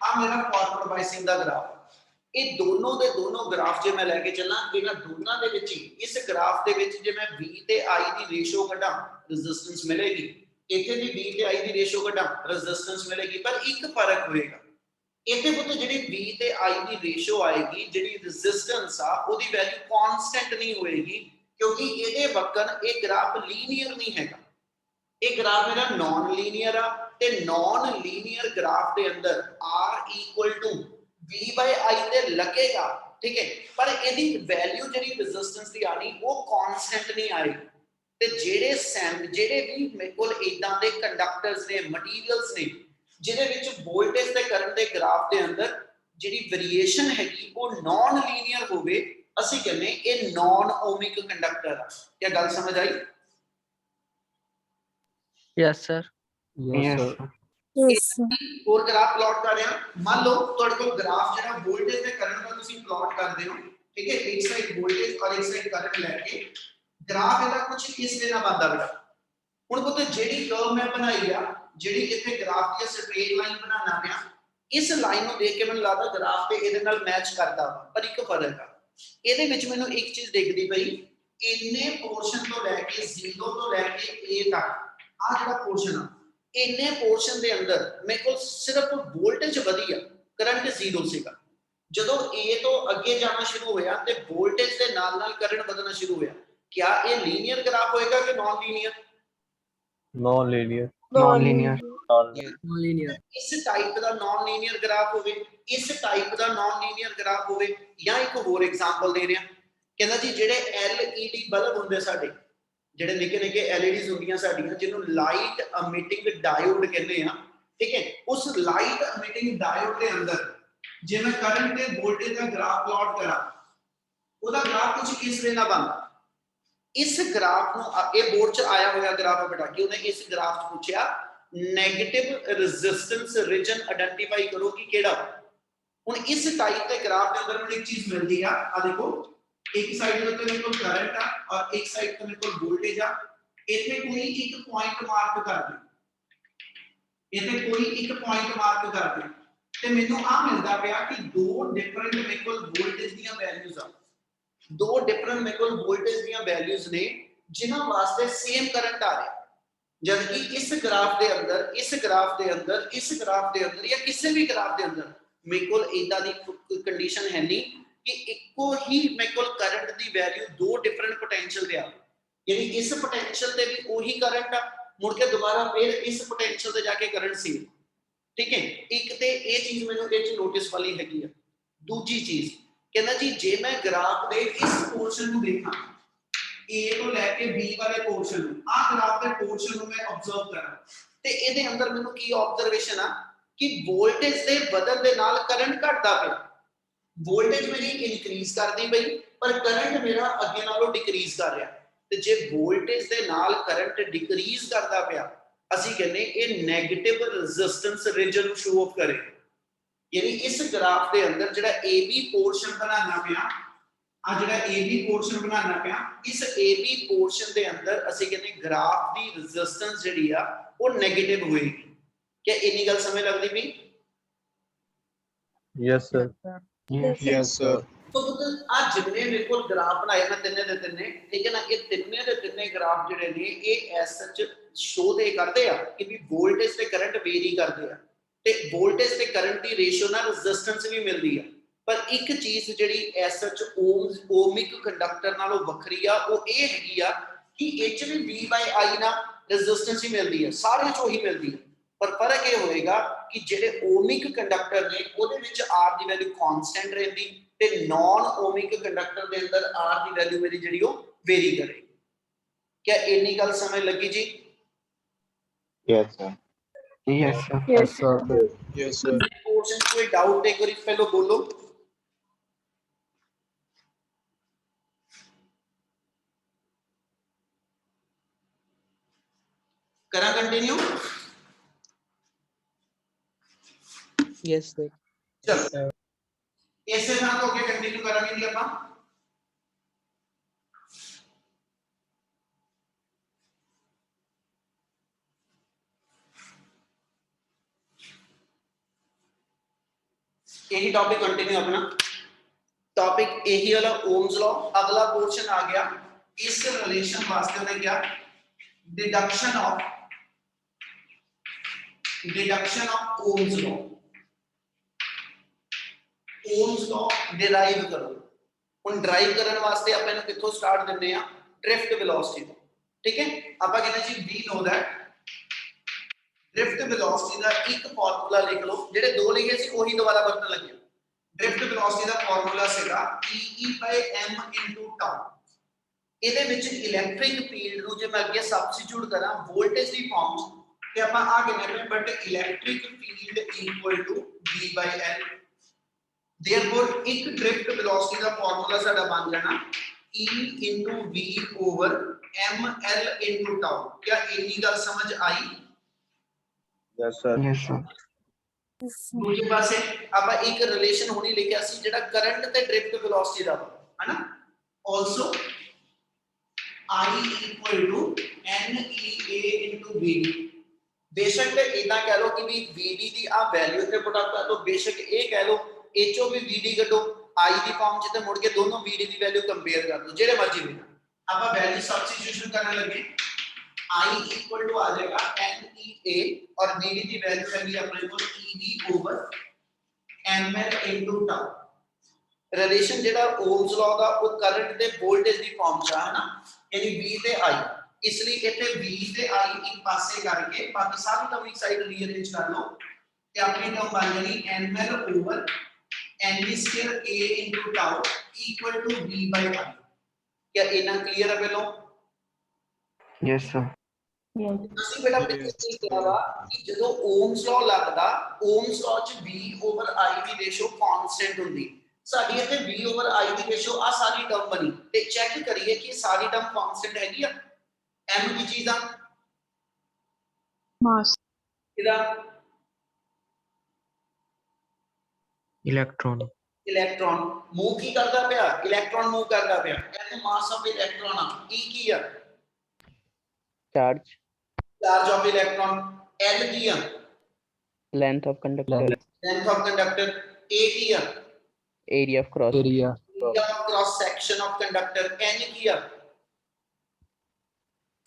ਆ ਮੇਰਾ ਫਾਰਵਰਡ ਬਾਇਸਿੰਗ ਦਾ ਗ੍ਰਾਫ। ਇਹ ਦੋਨੋਂ ਦੇ ਦੋਨੋਂ ਗ੍ਰਾਫ ਜੇ ਮੈਂ ਲੈ ਕੇ ਚੱਲਾਂ, ਇਹਨਾਂ ਦੋਨਾਂ ਦੇ ਵਿੱਚ ਹੀ ਇਸ ਗ੍ਰਾਫ ਦੇ ਵਿੱਚ ਜੇ ਮੈਂ V ਤੇ I ਦੀ ਰੇਸ਼ੋ ਕੱਢਾਂ, ਰੈਜ਼ਿਸਟੈਂਸ ਮਿਲੇਗੀ, ਇੱਥੇ ਵੀ V ਤੇ I ਦੀ ਰੇਸ਼ੋ ਕੱਢਾਂ, ਰੈਜ਼ਿਸਟੈਂਸ ਮਿਲੇਗੀ, ਪਰ ਇੱਕ ਫਰਕ ਹੋਏਗਾ, ਇੱਥੇ ਪੁੱਤ ਜਿਹੜੀ V ਤੇ I ਦੀ ਰੇਸ਼ੋ ਆਏਗੀ, ਜਿਹੜੀ ਰੈਜ਼ਿਸਟੈਂਸ ਆ ਉਹਦੀ ਵੈਲਿਊ ਕਾਂਸਟੈਂਟ ਨਹੀਂ ਹੋਏਗੀ, ਕਿਉਂਕਿ ਇਹਦੇ ਵਕਨ ਇਹ ਗ੍ਰਾਫ ਲੀਨੀਅਰ ਨਹੀਂ ਹੈਗਾ, ਇਹ ਗ੍ਰਾਫ ਮੇਰਾ ਨॉन ਲੀਨੀਅਰ ਆ, ਤੇ ਨॉन ਲੀਨੀਅਰ ਗ੍ਰਾਫ ਦੇ ਅੰਦਰ R = V/I ਤੇ ਲੱਗੇਗਾ, ਠੀਕ ਹੈ, ਪਰ ਇਹਦੀ ਵੈਲਿਊ ਜਿਹੜੀ ਰੈਜ਼ਿਸਟੈਂਸ ਦੀ ਆਣੀ ਉਹ ਕਾਂਸਟੈਂਟ ਨਹੀਂ ਆਏਗੀ। ਤੇ ਜਿਹੜੇ ਵੀ ਮੇਰੇ ਕੋਲ ਇਦਾਂ ਦੇ ਕੰਡਕਟਰਸ ਨੇ, ਮਟੀਰੀਅਲਸ ਨੇ, ਜਿਹਦੇ ਵਿੱਚ ਵੋਲਟੇਜ ਤੇ ਕਰੰਟ ਦੇ ਗ੍ਰਾਫ ਦੇ ਅੰਦਰ ਜਿਹੜੀ ਵੇਰੀਏਸ਼ਨ ਹੈਗੀ ਉਹ ਨॉन ਲੀਨੀਅਰ ਹੋਵੇ, ਅਸੀਂ ਕਹਿੰਦੇ ਇਹ ਨॉन ਓਮਿਕ ਕੰਡਕਟਰ ਆ। ਕੀ ਗੱਲ ਸਮਝ ਆਈ? Yes, sir. Yes, sir. ਹੋਰ ਗ੍ਰਾਫ ਪਲਾਟ ਕਰ ਰਿਹਾ, ਮੰਨ ਲਓ ਤੁਹਾਡੇ ਕੋਲ ਗ੍ਰਾਫ ਜਿਹੜਾ ਵੋਲਟੇਜ ਤੇ ਕਰੰਟ ਦਾ ਤੁਸੀਂ ਪਲਾਟ ਕਰਦੇ ਹੋ, ਠੀਕ ਹੈ, ਇੱਕ ਸਾਈਡ ਵੋਲਟੇਜ ਔਰ ਇੱਕ ਸਾਈਡ ਕਰੰਟ ਲੈ ਕੇ ਗ੍ਰਾਫ ਇਹਦਾ ਕੁਝ ਇਸ ਦੇ ਨਾਲ ਬਣਦਾ ਬੇਟਾ। ਹੁਣ ਪੁੱਤ ਜਿਹੜੀ ਕਰਵ ਮੈਂ ਬਣਾਈ ਆ, ਜਿਹੜੀ ਇੱਥੇ ਗ੍ਰਾਫ ਦੀ ਸਟ੍ਰੇਟ ਲਾਈਨ ਬਣਾਉਣਾ ਪਿਆ, ਇਸ ਲਾਈਨ ਨੂੰ ਦੇਖ ਕੇ ਮੈਨੂੰ ਲੱਗਦਾ ਗ੍ਰਾਫ ਤੇ ਇਹਦੇ ਨਾਲ ਮੈਚ ਕਰਦਾ, ਪਰ ਇੱਕ ਫਰਕ ਆ, ਇਹਦੇ ਵਿੱਚ ਮੈਨੂੰ ਇੱਕ ਚੀਜ਼ ਦਿਖਦੀ ਪਈ, ਇੰਨੇ ਪੋਰਸ਼ਨ ਤੋਂ ਲੈ ਕੇ 0 ਤੋਂ ਲੈ ਕੇ A ਤੱਕ ਆ ਜਿਹੜਾ ਪੋਰਸ਼ਨ ਆ, ਇੰਨੇ ਪੋਰਸ਼ਨ ਦੇ ਅੰਦਰ ਮੇਰੇ ਕੋਲ ਸਿਰਫ ਵੋਲਟੇਜ ਵਧੀ ਆ, ਕਰੰਟ 0 ਸੀਗਾ। ਜਦੋਂ A ਤੋਂ ਅੱਗੇ ਜਾਣਾ ਸ਼ੁਰੂ ਹੋਇਆ ਤੇ ਵੋਲਟੇਜ ਦੇ ਨਾਲ ਨਾਲ ਕਰੰਟ ਵਧਣਾ ਸ਼ੁਰੂ ਹੋਇਆ, क्या ये लीनियर ग्राफ होएगा कि non linear? Non linear. Non linear. Non linear. इस टाइप का नॉन लीनियर ग्राफ होवे, इस टाइप का नॉन लीनियर ग्राफ होवे, या एक और एग्जांपल दे रहे हैं, कहंदा जी जेडे LED बल्ब हुंदे साडे, जेडे निके निके LEDs हुंदियां साडीयां, जिन्हों लाइट एमिटिंग डायोड कहंदे आ, ठीक है, उस लाइट एमिटिंग डायोड के अंदर जे मैं करंट ते वोल्टेज का ग्राफ प्लॉट करा, ओदा ग्राफ कुछ इस वे ना बनदा। इस ग्राफ ਨੂੰ ਇਹ ਬੋਰਡ 'ਚ ਆਇਆ ਹੋਇਆ ਗ੍ਰਾਫ ਬਟਾ ਕੇ ਉਹਨੇ ਇਸ ਗ੍ਰਾਫ 'ਚ ਪੁੱਛਿਆ 네ਗੇਟਿਵ ਰੈਜ਼ਿਸਟੈਂਸ ਰੀਜਨ ਆਇਡੈਂਟੀਫਾਈ ਕਰੋ ਕਿ ਕਿਹੜਾ। ਹੁਣ ਇਸ ਟਾਈਪ ਦੇ ਗ੍ਰਾਫ ਦੇ ਅੰਦਰ ਮੈਨੂੰ ਇੱਕ ਚੀਜ਼ ਮਿਲਦੀ ਆ, ਆ ਦੇਖੋ, ਇੱਕ ਸਾਈਡ ਤੇ ਮੇਰੇ ਕੋਲ ਕਰੰਟ ਆ ਔਰ ਇੱਕ ਸਾਈਡ ਤੇ ਮੇਰੇ ਕੋਲ ਵੋਲਟੇਜ ਆ, इथे कोई एक पॉइंट मार्क कर दे, इथे कोई एक पॉइंट मार्क कर दे ते मैनू आ मिलदा पिया कि दो डिफरेंट मेरे को वोल्टेज दियां वैल्यूज आ, दो डिफरेंट मेरे को वोल्टेज दियां वैल्यूज ने जिन्हां वास्ते सेम करंट आ रहा, जबकि इस ग्राफ दे अंदर, इस ग्राफ दे अंदर, इस ग्राफ दे अंदर या किसी भी ग्राफ दे अंदर मेरे को इदा दी कंडीशन है नहीं कि इको ही मेरे को करंट दी वैल्यू दो डिफरेंट पोटेंशियल पे आ, यानी इस पोटेंशियल ते भी वही करंट आ, मुड़ के दोबारा फिर इस पोटेंशियल ते जाके करंट सेम, ठीक है। एक ते ये चीज मैंने ये नोटिस वाली हैगी है। दूजी चीज कहना जी जे मैं ग्राफ दे इस पोर्शन को देखा ए तो लेके बी वाले पोर्शन ਨੂੰ ਆ ग्राफ ਦੇ पोर्शन ਨੂੰ मैं ऑब्जर्व करा ਤੇ ਇਹਦੇ ਅੰਦਰ ਮੈਨੂੰ ਕੀ ਆਬਜ਼ਰਵੇਸ਼ਨ ਆ ਕਿ ਵੋਲਟੇਜ ਦੇ ਬਦਲਣ ਦੇ ਨਾਲ ਕਰੰਟ ਘਟਦਾ ਪਿਆ, ਵੋਲਟੇਜ ਮੇਰੀ ਇਨਕਰੀਜ਼ ਕਰਦੀ ਪਈ ਪਰ ਕਰੰਟ ਮੇਰਾ ਅੱਗੇ ਨਾਲੋਂ ਡਿਕਰੀਜ਼ ਕਰ ਰਿਹਾ, ਤੇ ਜੇ ਵੋਲਟੇਜ ਦੇ ਨਾਲ ਕਰੰਟ ਡਿਕਰੀਜ਼ ਕਰਦਾ ਪਿਆ ਅਸੀਂ ਕਹਿੰਦੇ ਇਹ 네ਗੇਟਿਵ ਰੈਜ਼ਿਸਟੈਂਸ ਰੀਜਨ ਨੂੰ ਸ਼ੋ ਆਫ ਕਰੇ, यानी इस ग्राफ के अंदर जेड़ा AB पोर्शन बनाना पिया आ जेड़ा AB पोर्शन बनाना पिया इस AB पोर्शन के अंदर ਅਸੀਂ ਕਹਿੰਦੇ ग्राफ ਦੀ रेजिस्टेंस ਜਿਹੜੀ ਆ ਉਹ 네ਗੇਟਿਵ ਹੋਏਗੀ, क्या इन्नी गल समझ लगदी भी? Yes, sir. Yes, sir. तो आ जितने मेरे को ग्राफ बनाए ना तिन्ने दे तिन्ने, ठीक है ना, ये तिन्ने दे तिन्ने ग्राफ ਜਿਹੜੇ ਨੇ ਇਹ ਐਸ ਸੱਚ ਸ਼ੋ ਦੇ ਕਰਦੇ ਆ ਕਿ ਵੀ ਵੋਲਟੇਜ ਤੇ ਕਰੰਟ ਵੇਰੀ ਕਰਦੇ ਆ ਤੇ ਵੋਲਟੇਜ ਤੇ ਕਰੰਟ ਦੀ ਰੇਸ਼ੋ ਨਾਲ ਰੈਜ਼ਿਸਟੈਂਸ ਵੀ ਮਿਲਦੀ ਆ, ਪਰ ਇੱਕ ਚੀਜ਼ ਜਿਹੜੀ ਐਸ ਸੱਚ ਓਮਿਕ ਕੰਡਕਟਰ ਨਾਲੋਂ ਵੱਖਰੀ ਆ ਉਹ ਇਹ ਹੈਗੀ ਆ ਕਿ ਇਹ ਚ ਵੀ V/I ਨਾਲ ਰੈਜ਼ਿਸਟੈਂਸ ਹੀ ਮਿਲਦੀ ਹੈ, ਸਾਰਿਆਂ ਚ ਉਹੀ ਮਿਲਦੀ ਹੈ, पर फर्क ये होएगा कि जेडे ओमिक कंडक्टर ने ओदे विच R दी वैल्यू कांस्टेंट रहंदी ते नॉन ओमिक कंडक्टर दे अंदर R दी वैल्यू मेरी जेडी ओ वेरी करेगी। क्या इतनी गल समझ लगी जी? Yes, sir. Yes, sir. Yes, sir. Yes, sir. Portion कोई डाउट एक बार पहले बोलो। करा कंटिन्यू? Yes, sir. चलो ऐसे ना तो क्या कंटिन्यू करेंगे जी अपन यही टॉपिक कंटिन्यू अपना टॉपिक यही वाला ओम्स लॉ, अगला पोर्शन आ गया इस रिलेशन वास्ते में क्या deduction of Ohm's law, Ohm's law derive करो। हुन ड्राइव करने वास्ते आप इन्हें किथों स्टार्ट करने आ ड्रिफ्ट वेलोसिटी तो, ठीक है। आप कहते जी we know that drift velocity का एक फार्मूला लिख लो, जेडे दो लिखे सी वही दोबारा वरतन लगे। ड्रिफ्ट वेलोसिटी का फार्मूला सीगा E/m * τ। ਇਹਦੇ ਵਿੱਚ ਇਲੈਕਟ੍ਰਿਕ ਫੀਲਡ ਨੂੰ ਜੇ ਮੈਂ ਅੱਗੇ ਸਬਸਟੀਟਿਊਟ ਕਰਾਂ ਵੋਲਟੇਜ ਦੀ ਫਾਰਮ ਤੇ ਆਪਾਂ ਆ ਕੇ ਲਿਖਦੇ but electric field equal to V/L। therefore ਇੱਕ ਡ੍ਰਿਫਟ ਵੈਲੋਸਿਟੀ ਦਾ ਫਾਰਮੂਲਾ ਸਾਡਾ ਬਣ ਜਾਣਾ E * V / mL * τ। क्या ਇੰਨੀ ਗੱਲ ਸਮਝ ਆਈ? Yes, sir. Yes, sir. ਦੂਜੇ ਪਾਸੇ ਆਪਾਂ ਇੱਕ ਰਿਲੇਸ਼ਨ ਹੁਣੀ ਲਿਖਿਆ ਸੀ ਜਿਹੜਾ ਕਰੰਟ ਤੇ ਡ੍ਰਿਫਟ ਵੈਲੋਸਿਟੀ ਦਾ ਹੈ ਨਾ, ਆਲਸੋ I = NEA * VD। बेशक इतना कह लो कि भी VD दी आ वैल्यू ते पुट अप कर लो, बेशक ये कह लो एचओ भी VD कढो I दी फॉर्म च ते मुड़ के दोनों VD दी वैल्यू कंपेयर कर दो जेड़े मर्जी में आपा वैल्यू सब्स्टिट्यूशन करने लगे I = आ जाएगा NEA और VD दी वैल्यू हैगी अपने को EV / mL * τ। रिलेशन जेड़ा ओम्स लॉ दा वो करंट ते वोल्टेज दी फॉर्म च है ना, यानी V ते I, इसलिए इथे V ते I एक पासे करके बाकी सारी टर्म एक साइड रीअरेंज कर लो ते अपनी टर्म बन जानी mL / NV² A * τ = V/I। क्या इतना क्लियर है पहलो? Yes, sir. ਅਸੀਂ ਬੇਟਾ ਪਿੱਛੇ ਕਿਹਾ ਵਾ ਕਿ ਜਦੋਂ ਓਮਸ ਲॉ ਲੱਗਦਾ ਓਮਸ ਲॉ ਚ V/I ਦੀ ਰੇਸ਼ੋ ਕਾਂਸਟੈਂਟ ਹੁੰਦੀ, ਸਾਡੀ ਇੱਥੇ V/I ਦੀ ਰੇਸ਼ੋ ਆ ਸਾਰੀ ਟਰਮ ਬਣੀ ਤੇ ਚੈੱਕ ਕਰੀਏ ਕਿ ਸਾਰੀ ਟਰਮ ਕਾਂਸਟੈਂਟ ਹੈਗੀ ਆ। m ਕੀ ਚੀਜ਼ ਆ? मास ਇਹਦਾ Electron. ਇਲੈਕਟ੍ਰੋਨ ਮੂਵ ਕੀ ਕਰਦਾ ਪਿਆ, ਇਲੈਕਟ੍ਰੋਨ ਮੂਵ ਕਰਦਾ ਪਿਆ, ਇਹਦਾ ਮਾਸ ਆਫ ਇਲੈਕਟ੍ਰੋਨ ਆ E ਕੀ ਆ Charge. Charge of electron. L की है Length of conductor. length of conductor. A की है Area of cross. area, area of cross section of conductor. N की है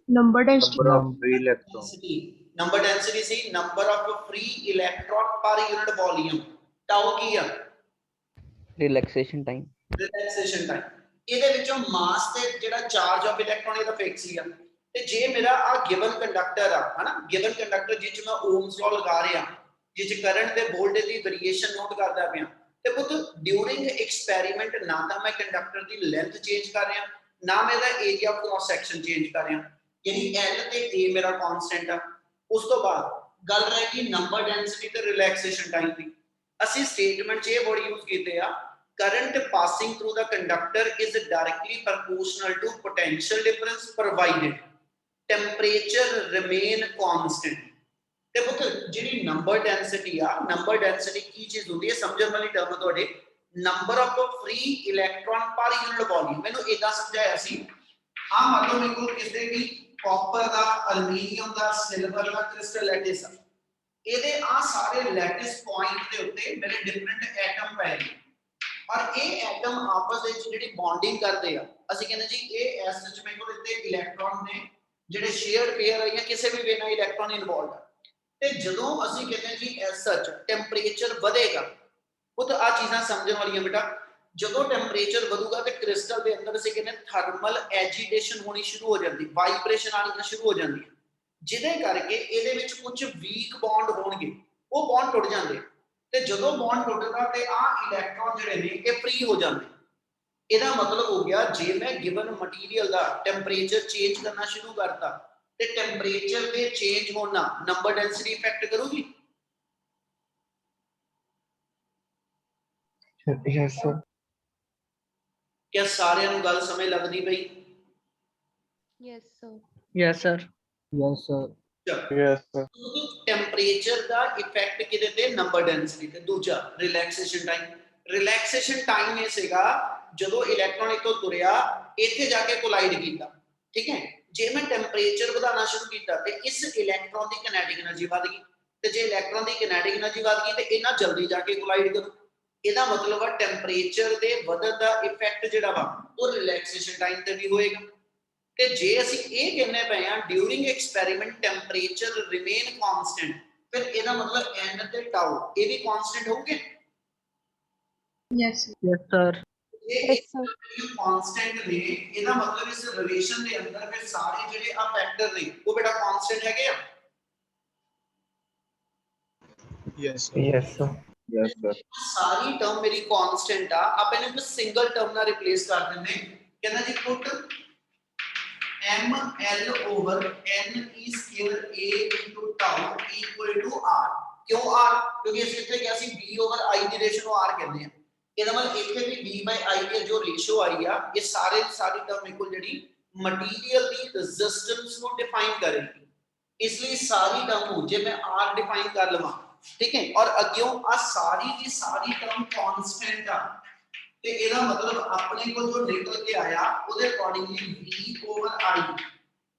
number density, Number of free electrons. density. Number density see number of free electron per unit volume. Tau की है Relaxation time. Relaxation time. ਇਹਦੇ ਵਿੱਚੋਂ ਮਾਸ ਤੇ ਜਿਹੜਾ charge of electron ਇਹਦਾ fix ਹੀ ਆ ਤੇ ਜੇ ਮੇਰਾ ਆ ਗਿਵਨ ਕੰਡਕਟਰ ਆ ਹਨਾ ਗਿਵਨ ਕੰਡਕਟਰ ਜਿਹ ਚ ਮੈਂ ਓਮਸ ਲਾਅ ਲਗਾ ਰਿਹਾ ਜਿਹ ਚ ਕਰੰਟ ਤੇ ਵੋਲਟੇਜ ਦੀ ਵੇਰੀਏਸ਼ਨ ਨੋਟ ਕਰਦਾ ਪਿਆ ਤੇ ਪੁੱਤ ਡਿਊਰਿੰਗ ਐਕਸਪੈਰੀਮੈਂਟ ਨਾ ਤਾਂ ਮੈਂ ਕੰਡਕਟਰ ਦੀ ਲੈਂਥ ਚੇਂਜ ਕਰ ਰਿਹਾ ਨਾ ਮੈਂ ਇਹਦਾ area of cross section change ਕਰ ਰਿਹਾ ਯਾਨੀ L ਤੇ A ਮੇਰਾ ਕਾਂਸਟੈਂਟ ਆ। ਉਸ ਤੋਂ ਬਾਅਦ ਗੱਲ ਰਹਿ ਗਈ ਨੰਬਰ ਡੈਂਸਿਟੀ ਤੇ ਰਿਲੈਕਸੇਸ਼ਨ ਟਾਈਮ ਦੀ। ਅਸੀਂ ਸਟੇਟਮੈਂਟ 'ਚ ਇਹ ਵਰਡ ਯੂਜ਼ ਕੀਤੇ ਆ current passing through the conductor is directly proportional to potential difference provided temperature remain constant। ਤੇ ਪੁੱਤ ਜਿਹੜੀ ਨੰਬਰ ਡੈਂਸਿਟੀ ਆ ਨੰਬਰ ਡੈਂਸਿਟੀ ਕੀ ਚੀਜ਼ ਹੁੰਦੀ ਹੈ ਸਮਝਣ ਵਾਲੀ ਟਰਮ ਤੁਹਾਡੇ ਨੰਬਰ ਆਫ ਫ੍ਰੀ ਇਲੈਕਟ੍ਰੋਨ ਪਰ ਯੂਨਿਟ ਵੋਲਿਊਮ। ਮੈਨੂੰ ਇਦਾਂ ਸਮਝਾਇਆ ਸੀ ਆ ਮੰਨ ਲਓ ਮੇਰੇ ਕੋਲ ਕਿਸੇ ਵੀ ਕਾਪਰ ਦਾ ਅਲਮੀਨੀਅਮ ਦਾ ਸਿਲਵਰ ਦਾ ਕ੍ਰਿਸਟਲ ਲੈਟਿਸ ਆ ਇਹਦੇ ਆ ਸਾਰੇ ਲੈਟਿਸ ਪੁਆਇੰਟ ਦੇ ਉੱਤੇ ਮੇਰੇ ਡਿਫਰੈਂਟ ਐਟਮ ਪਏ ਨੇ और ये एटम आपस ਵਿੱਚ ਜਿਹੜੀ ਬੌਂਡਿੰਗ ਕਰਦੇ ਆ ਅਸੀਂ ਕਹਿੰਦੇ ਜੀ ਇਹ ਐਸ ਚ ਮੇਰੇ ਕੋਲ ਇੱਥੇ ਇਲੈਕਟ੍ਰੋਨ ਨੇ ਜਿਹੜੇ ਸ਼ੇਅਰਡ ਪੇਅਰ ਆ ਜਾਂ ਕਿਸੇ ਵੀ ਵੇ ਨਾਲ ਇਲੈਕਟ੍ਰੋਨ ਇਨਵੋਲਵਡ ਆ ਤੇ ਜਦੋਂ ਅਸੀਂ ਕਹਿੰਦੇ ਜੀ ਐਸ ਸੱਚ ਟੈਂਪਰੇਚਰ ਵਧੇਗਾ ਉਹ ਤਾਂ ਆ ਚੀਜ਼ਾਂ ਸਮਝਣ ਵਾਲੀਆਂ ਬੇਟਾ ਜਦੋਂ ਟੈਂਪਰੇਚਰ ਵਧੂਗਾ ਤੇ ਕ੍ਰਿਸਟਲ ਦੇ ਅੰਦਰ ਅਸੀਂ ਕਹਿੰਦੇ ਥਰਮਲ ਐਜੀਟੇਸ਼ਨ ਹੋਣੀ ਸ਼ੁਰੂ ਹੋ ਜਾਂਦੀ ਵਾਈਬ੍ਰੇਸ਼ਨ ਆਉਣੀ ਸ਼ੁਰੂ ਹੋ ਜਾਂਦੀ ਜਿਹਦੇ ਕਰਕੇ ਇਹਦੇ ਵਿੱਚ ਕੁਝ ਵੀਕ ਬੌਂਡ ਹੋਣਗੇ ਉਹ ਬੌਂਡ ਟੁੱਟ ਜਾਂਦੇ ਤੇ ਜਦੋਂ ਬੌਂਡ ਟੁੱਟਦਾ ਤੇ ਆ ਇਲੈਕਟ੍ਰੋਨ ਜਿਹੜੇ ਨੇ ਇਹ ਫ੍ਰੀ ਹੋ ਜਾਂਦੇ ਇਹਦਾ ਮਤਲਬ ਹੋ ਗਿਆ ਜੇ ਮੈਂ ਗਿਵਨ ਮਟੀਰੀਅਲ ਦਾ ਟੈਂਪਰੇਚਰ ਚੇਂਜ ਕਰਨਾ ਸ਼ੁਰੂ ਕਰਤਾ ਤੇ ਟੈਂਪਰੇਚਰ ਦੇ ਚੇਂਜ ਹੋਣਾ ਨੰਬਰ ਡੈਂਸਿਟੀ ਇਫੈਕਟ ਕਰੂਗੀ। Yes, sir. ਕਿਆ ਸਾਰਿਆਂ ਨੂੰ ਗੱਲ ਸਮਝ ਲੱਗਦੀ ਪਈ? Yes, sir. Yes, sir. yes sir, Yes, sir. Temperature ਦਾ ਇਫੈਕਟ ਕਿਹਦੇ ਤੇ ਨੰਬਰ ਡੈਂਸਿਟੀ ਤੇ ਦੂਜਾ ਰਿਲੈਕਸੇਸ਼ਨ ਟਾਈਮ ਇਹ ਸੀਗਾ ਜਦੋਂ ਇਲੈਕਟ੍ਰੋਨ ਇਥੋਂ ਤੁਰਿਆ ਇੱਥੇ ਜਾ ਕੇ ਕੋਲਾਈਡ ਕੀਤਾ ਠੀਕ ਹੈ ਜੇ ਮੈਂ ਟੈਂਪਰੇਚਰ ਵਧਾਉਣਾ ਸ਼ੁਰੂ ਕੀਤਾ ਤੇ ਇਸ ਇਲੈਕਟ੍ਰੋਨ ਦੀ ਕਿਨੈਟਿਕ એનર્ਜੀ ਵਧ ਗਈ ਤੇ ਜੇ ਇਲੈਕਟ੍ਰੋਨ ਦੀ ਕਿਨੈਟਿਕ એનર્ਜੀ ਵਧ ਗਈ ਤੇ ਇਹਨਾਂ ਜਲਦੀ ਜਾ ਕੇ ਕੋਲਾਈਡ ਕਰੂ ਇਹਦਾ ਮਤਲਬ ਹੈ ਟੈਂਪਰੇਚਰ ਦੇ ਵਧਣ ਦਾ ਇਫੈਕਟ ਜਿਹੜਾ ਵਾ ਉਹ ਰਿਲੈਕਸੇਸ਼ਨ ਟਾਈਮ ਤੇ ਵੀ ਹੋਏਗਾ ਤੇ ਜੇ ਅਸੀਂ ਇਹ ਕਹਿੰਨੇ ਪਏ ਆ during experiment temperature remain constant ਫਿਰ ਇਹਦਾ ਮਤਲਬ n ਤੇ ਟਾਊ ਇਹ ਵੀ ਕਾਂਸਟੈਂਟ ਹੋਊਗੇ। yes, Yes, sir. Yes, sir. ਇਹ ਕਾਂਸਟੈਂਟ ਨੇ ਇਹਦਾ ਮਤਲਬ ਇਸ ਰਿਲੇਸ਼ਨ ਦੇ ਅੰਦਰ ਫਿਰ ਸਾਰੇ ਜਿਹੜੇ ਆ ਫੈਕਟਰ ਨੇ ਉਹ ਬੇਟਾ ਕਾਂਸਟੈਂਟ ਹੈਗੇ ਆ। yes sir, Yes, sir. Yes, sir. ਸਾਰੀ ਟਰਮ ਮੇਰੀ ਕਾਂਸਟੈਂਟ ਆ ਆਪਾਂ ਇਹਨੂੰ ਇੱਕ ਸਿੰਗਲ ਟਰਮ ਨਾਲ ਰਿਪਲੇਸ ਕਰ ਦਿੰਦੇ ਕਹਿੰਦਾ ਜੀ ਪੁੱਟ m l over n e square a into tau equal to r ਕਿਉਂ r ਕਿਉਂਕਿ ਅਸੀਂ ਇੱਥੇ ਕਿਹਾ ਸੀ b over i the ratio r ਕਹਿੰਦੇ ਆ ਇਹਦਾ ਮਤਲਬ ਇੱਥੇ ਵੀ b by i ਦੀ ਜੋ ਰੇਸ਼ੋ ਆਈ ਆ ਇਹ ਸਾਰੀ ਟਰਮ ਇਕੁਅਲ ਜਿਹੜੀ ਮਟੀਰੀਅਲ ਦੀ ਰੈਜ਼ਿਸਟੈਂਸ ਨੂੰ ਡਿਫਾਈਨ ਕਰੇਗੀ ਇਸ ਲਈ ਸਾਰੀ ਟਰਮ ਨੂੰ ਜੇ ਮੈਂ r ਡਿਫਾਈਨ ਕਰ ਲਵਾਂ ठीक है और अग्यों आ सारी की सारी टर्म कांस्टेंट आ ਤੇ ਇਹਦਾ ਮਤਲਬ ਆਪਣੇ ਕੋਲ ਜੋ ਨਿਕਲ ਕੇ ਆਇਆ ਉਹਦੇ ਅਕੋਰਡਿੰਗਲੀ v ਓਵਰ i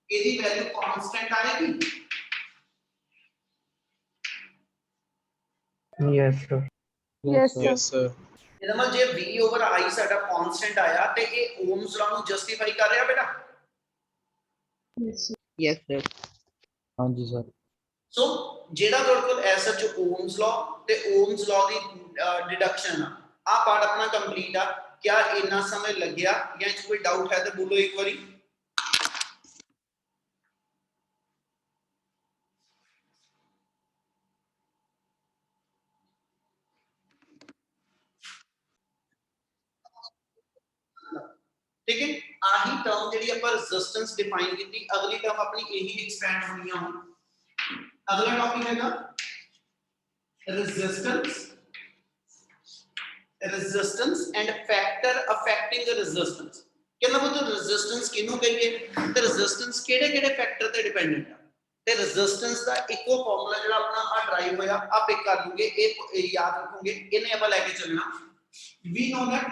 ਇਹਦੀ ਵੈਲਿਊ ਕਾਂਸਟੈਂਟ ਆਏਗੀ। Yes, sir. Yes, sir. yes sir, ਇਹਦਾ ਮਤਲਬ ਜੇ v ਓਵਰ i ਸਾਡਾ ਕਾਂਸਟੈਂਟ ਆਇਆ ਤੇ ਇਹ ਓਮਸ ਲਾ ਨੂੰ ਜਸਟੀਫਾਈ ਕਰ ਰਿਹਾ ਬੇਟਾ। yes, Yes, sir. ਹਾਂਜੀ sir, ਸੋ ਜਿਹੜਾ ਤੁਹਾਡੇ ਕੋਲ ਐਸ ਐਚ ਓਮਸ ਲਾ ਤੇ ਓਮਸ ਲਾ ਦੀ ਡਿਡਕਸ਼ਨ ਆ ਪਾਰਟ ਆਪਣਾ ਕੰਪਲੀਟ ਆ। क्या इतना समय लग गया या इसमें कोई डाउट है तो बोलो एक बारी। ठीक है आही टर्म ਜਿਹੜੀ ਆਪਾਂ रेजिस्टेंस डिफाइन ਕੀਤੀ अगली टर्म अपनी यही एक्सपेंड होनी है। अगला टॉपिक हैगा resistance and factor affecting resistance. कहना मतलब रेजिस्टेंस किनु कहिए ते रेजिस्टेंस केड़े-केड़े फैक्टर ते डिपेंडेंट है ते रेजिस्टेंस दा इको फार्मूला जेड़ा अपना आ ड्राइव होया आप पिक कर लूंगे एक याद रखोगे इन्हें अपन लेके चलना we know that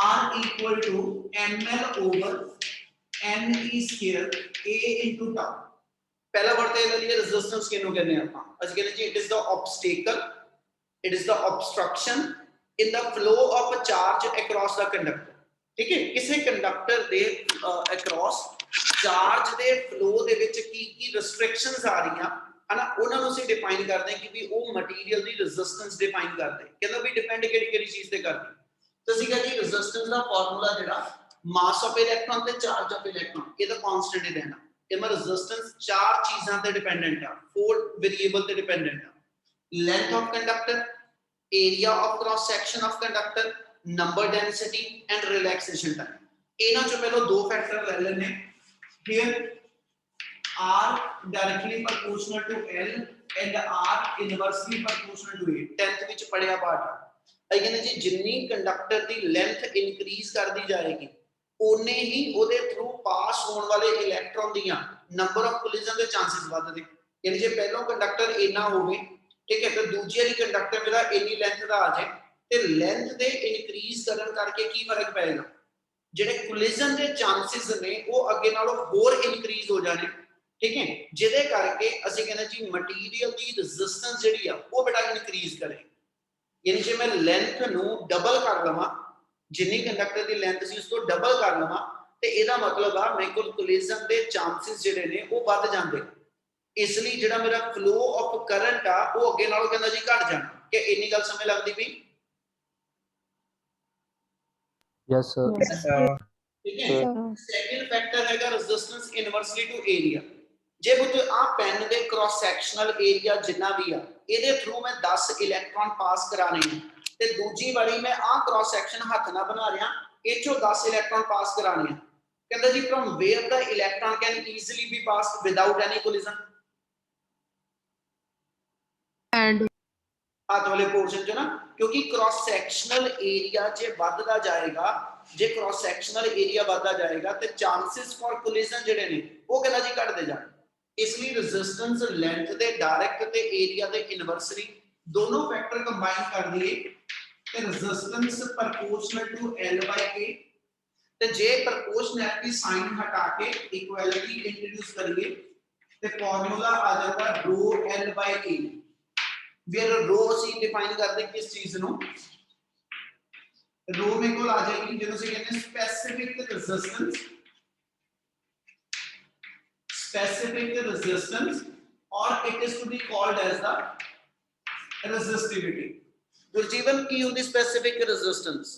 R equal to ml over n e square a into tau। पहला वर्ड तो ले लिया रेजिस्टेंस किनु कहने हैं ਆਪਾਂ ਅਸੀਂ ਕਹਿੰਦੇ ਜੀ it is the obstacle, it is the obstruction in the flow of a charge across the conductor. ठीक है, किसी कंडक्टर दे अक्रॉस चार्ज दे फ्लो दे विच की रिस्ट्रिक्शंस आ रही हैं है ना, ਉਹਨਾਂ ਨੂੰ ਅਸੀਂ ਡਿਫਾਈਨ ਕਰਦੇ ਹਾਂ ਕਿ ਵੀ ਉਹ ਮਟੀਰੀਅਲ ਦੀ ਰੈਜ਼ਿਸਟੈਂਸ ਡਿਫਾਈਨ ਕਰਦੇ ਕਹਿੰਦਾ ਵੀ ਡਿਪੈਂਡ ਕਿਹੜੀ ਚੀਜ਼ ਤੇ ਕਰਦੀ। तो ਅਸੀਂ ਕਹਿੰਦੇ ਰੈਜ਼ਿਸਟੈਂਸ ਦਾ ਫਾਰਮੂਲਾ ਜਿਹੜਾ ਮਾਸ ਆਫ ਇਲੈਕਟ੍ਰੋਨ ਤੇ ਚਾਰਜ ਆਫ ਇਲੈਕਟ੍ਰੋਨ ਇਹਦਾ ਕਾਂਸਟੈਂਟ ਹੀ ਰਹਿਣਾ। ਇਹ ਰੈਜ਼ਿਸਟੈਂਸ ਚਾਰ ਚੀਜ਼ਾਂ ਤੇ ਡਿਪੈਂਡੈਂਟ ਆ, 4 ਵੇਰੀਏਬਲ ਤੇ ਡਿਪੈਂਡੈਂਟ ਆ। Length of conductor, area of cross section of conductor, number density and relaxation time. ਇਹਨਾਂ ਚੋਂ ਪਹਿਲਾਂ ਦੋ ਫੈਕਟਰ ਲੈ ਲੈਣੇ। here r directly proportional to l and r inversely proportional to a। 10th ਵਿੱਚ ਪੜਿਆ ਪਾਠ ਆ। ਇਹ ਕਹਿੰਦੇ ਜੀ ਜਿੰਨੀ ਕੰਡਕਟਰ ਦੀ ਲੈਂਥ ਇਨਕਰੀਜ਼ ਕਰਦੀ ਜਾਏਗੀ ਉਨੇ ਹੀ ਉਹਦੇ ਥਰੂ ਪਾਸ ਹੋਣ ਵਾਲੇ ਇਲੈਕਟ੍ਰੋਨ ਦੀਆਂ ਨੰਬਰ ਆਫ ਕੋਲਿਜਨ ਦੇ ਚਾਂਸਸ ਵਧਦੇ। ਯਾਨੀ ਜੇ ਪਹਿਲਾਂ ਕੰਡਕਟਰ ਇੰਨਾ ਹੋਵੇ, ਠੀਕ ਹੈ, ਤੇ ਦੂਜੇ ਵਾਲੀ ਕੰਡਕਟਰ ਮੇਰਾ ਇੰਨੀ ਲੈਂਥ ਦਾ ਆ ਜਾਏ ਤੇ ਲੈਂਥ ਦੇ ਇਨਕਰੀਜ਼ ਕਰਨ ਕਰਕੇ ਕੀ ਫਰਕ ਪਏਗਾ, ਜਿਹੜੇ ਕੋਲਿਜਨ ਦੇ ਚਾਂਸਸ ਨੇ ਉਹ ਅੱਗੇ ਨਾਲੋਂ ਹੋਰ ਇਨਕਰੀਜ਼ ਹੋ ਜਾਣੇ। ਠੀਕ ਹੈ, ਜਿਹਦੇ ਕਰਕੇ ਅਸੀਂ ਕਹਿੰਦੇ ਜੀ ਮਟੀਰੀਅਲ ਦੀ ਰੈਜ਼ਿਸਟੈਂਸ ਜਿਹੜੀ ਆ ਉਹ ਬੜਾ ਇਨਕਰੀਜ਼ ਕਰੇ। यानी जे मैं लेंथ नु डबल कर लवा, जिन्नी कंडक्टर दी लेंथ सी उसको डबल कर लवा ते एदा मतलब आ मेरे को कोलिजन दे चांसेस जेडे ने वो बढ़ जांदे। इसलिए जेड़ा मेरा फ्लो ऑफ करंट आ वो अगे नालों कहंदा जी घट जाना। कि इन्नी गल समझ लगदी भी? Yes sir. ठीक है, सेकंड फैक्टर हैगा रेजिस्टेंस इनवर्सली टू एरिया। जे पुत आ पेन दे क्रॉस सेक्शनल एरिया जिन्ना भी आ ਇਹਦੇ ਥਰੂ ਮੈਂ 10 ਇਲੈਕਟ੍ਰੋਨ ਪਾਸ ਕਰਾਣੇ ਨੇ ਤੇ ਦੂਜੀ ਵਾਰੀ ਮੈਂ ਆ ਕ੍ਰਾਸ ਸੈਕਸ਼ਨ ਹੱਥ ਨਾਲ ਬਣਾ ਰਿਹਾ, ਇਹ ਚੋਂ 10 ਇਲੈਕਟ੍ਰੋਨ ਪਾਸ ਕਰਾਣੇ ਆ। ਕਹਿੰਦਾ ਜੀ ਫਰਮ ਵੇਅਰ ਦਾ electron can easily be passed without any collision. And ਹੱਥ ਵਾਲੇ ਪੋਰਸ਼ਨ ਚ ਨਾ, ਕਿਉਂਕਿ ਕ੍ਰਾਸ ਸੈਕਸ਼ਨਲ ਏਰੀਆ ਜੇ ਵੱਧਦਾ ਜਾਏਗਾ, ਜੇ ਕ੍ਰਾਸ ਸੈਕਸ਼ਨਲ ਏਰੀਆ ਵੱਧਦਾ ਜਾਏਗਾ ਤੇ ਚਾਂਸਸ ਫॉर ਕੋਲਿਜਨ ਜਿਹੜੇ ਨੇ ਉਹ ਕਹਿੰਦਾ ਜੀ ਘਟਦੇ ਜਾਣ। इसलिए रेजिस्टेंस लेंथ दे डायरेक्ट ते एरिया दे इनवर्सली दोनों फैक्टर कंबाइन कर दिए ते resistance proportional to L by A। ते जे प्रोपोर्शनैलिटी साइन हटा के इक्वालिटी इंट्रोड्यूस करिए ते फार्मूला आ जाता रो L by A। वेयर रो ਅਸੀਂ डिफाइन करते किस चीज ਨੂੰ, रो मेरे को आ जाएगी ਜਦੋਂ ਅਸੀਂ ਕਹਿੰਦੇ specific resistance, specific resistance, or it is to be called as the resistivity। Gurjeevan की होती specific resistance?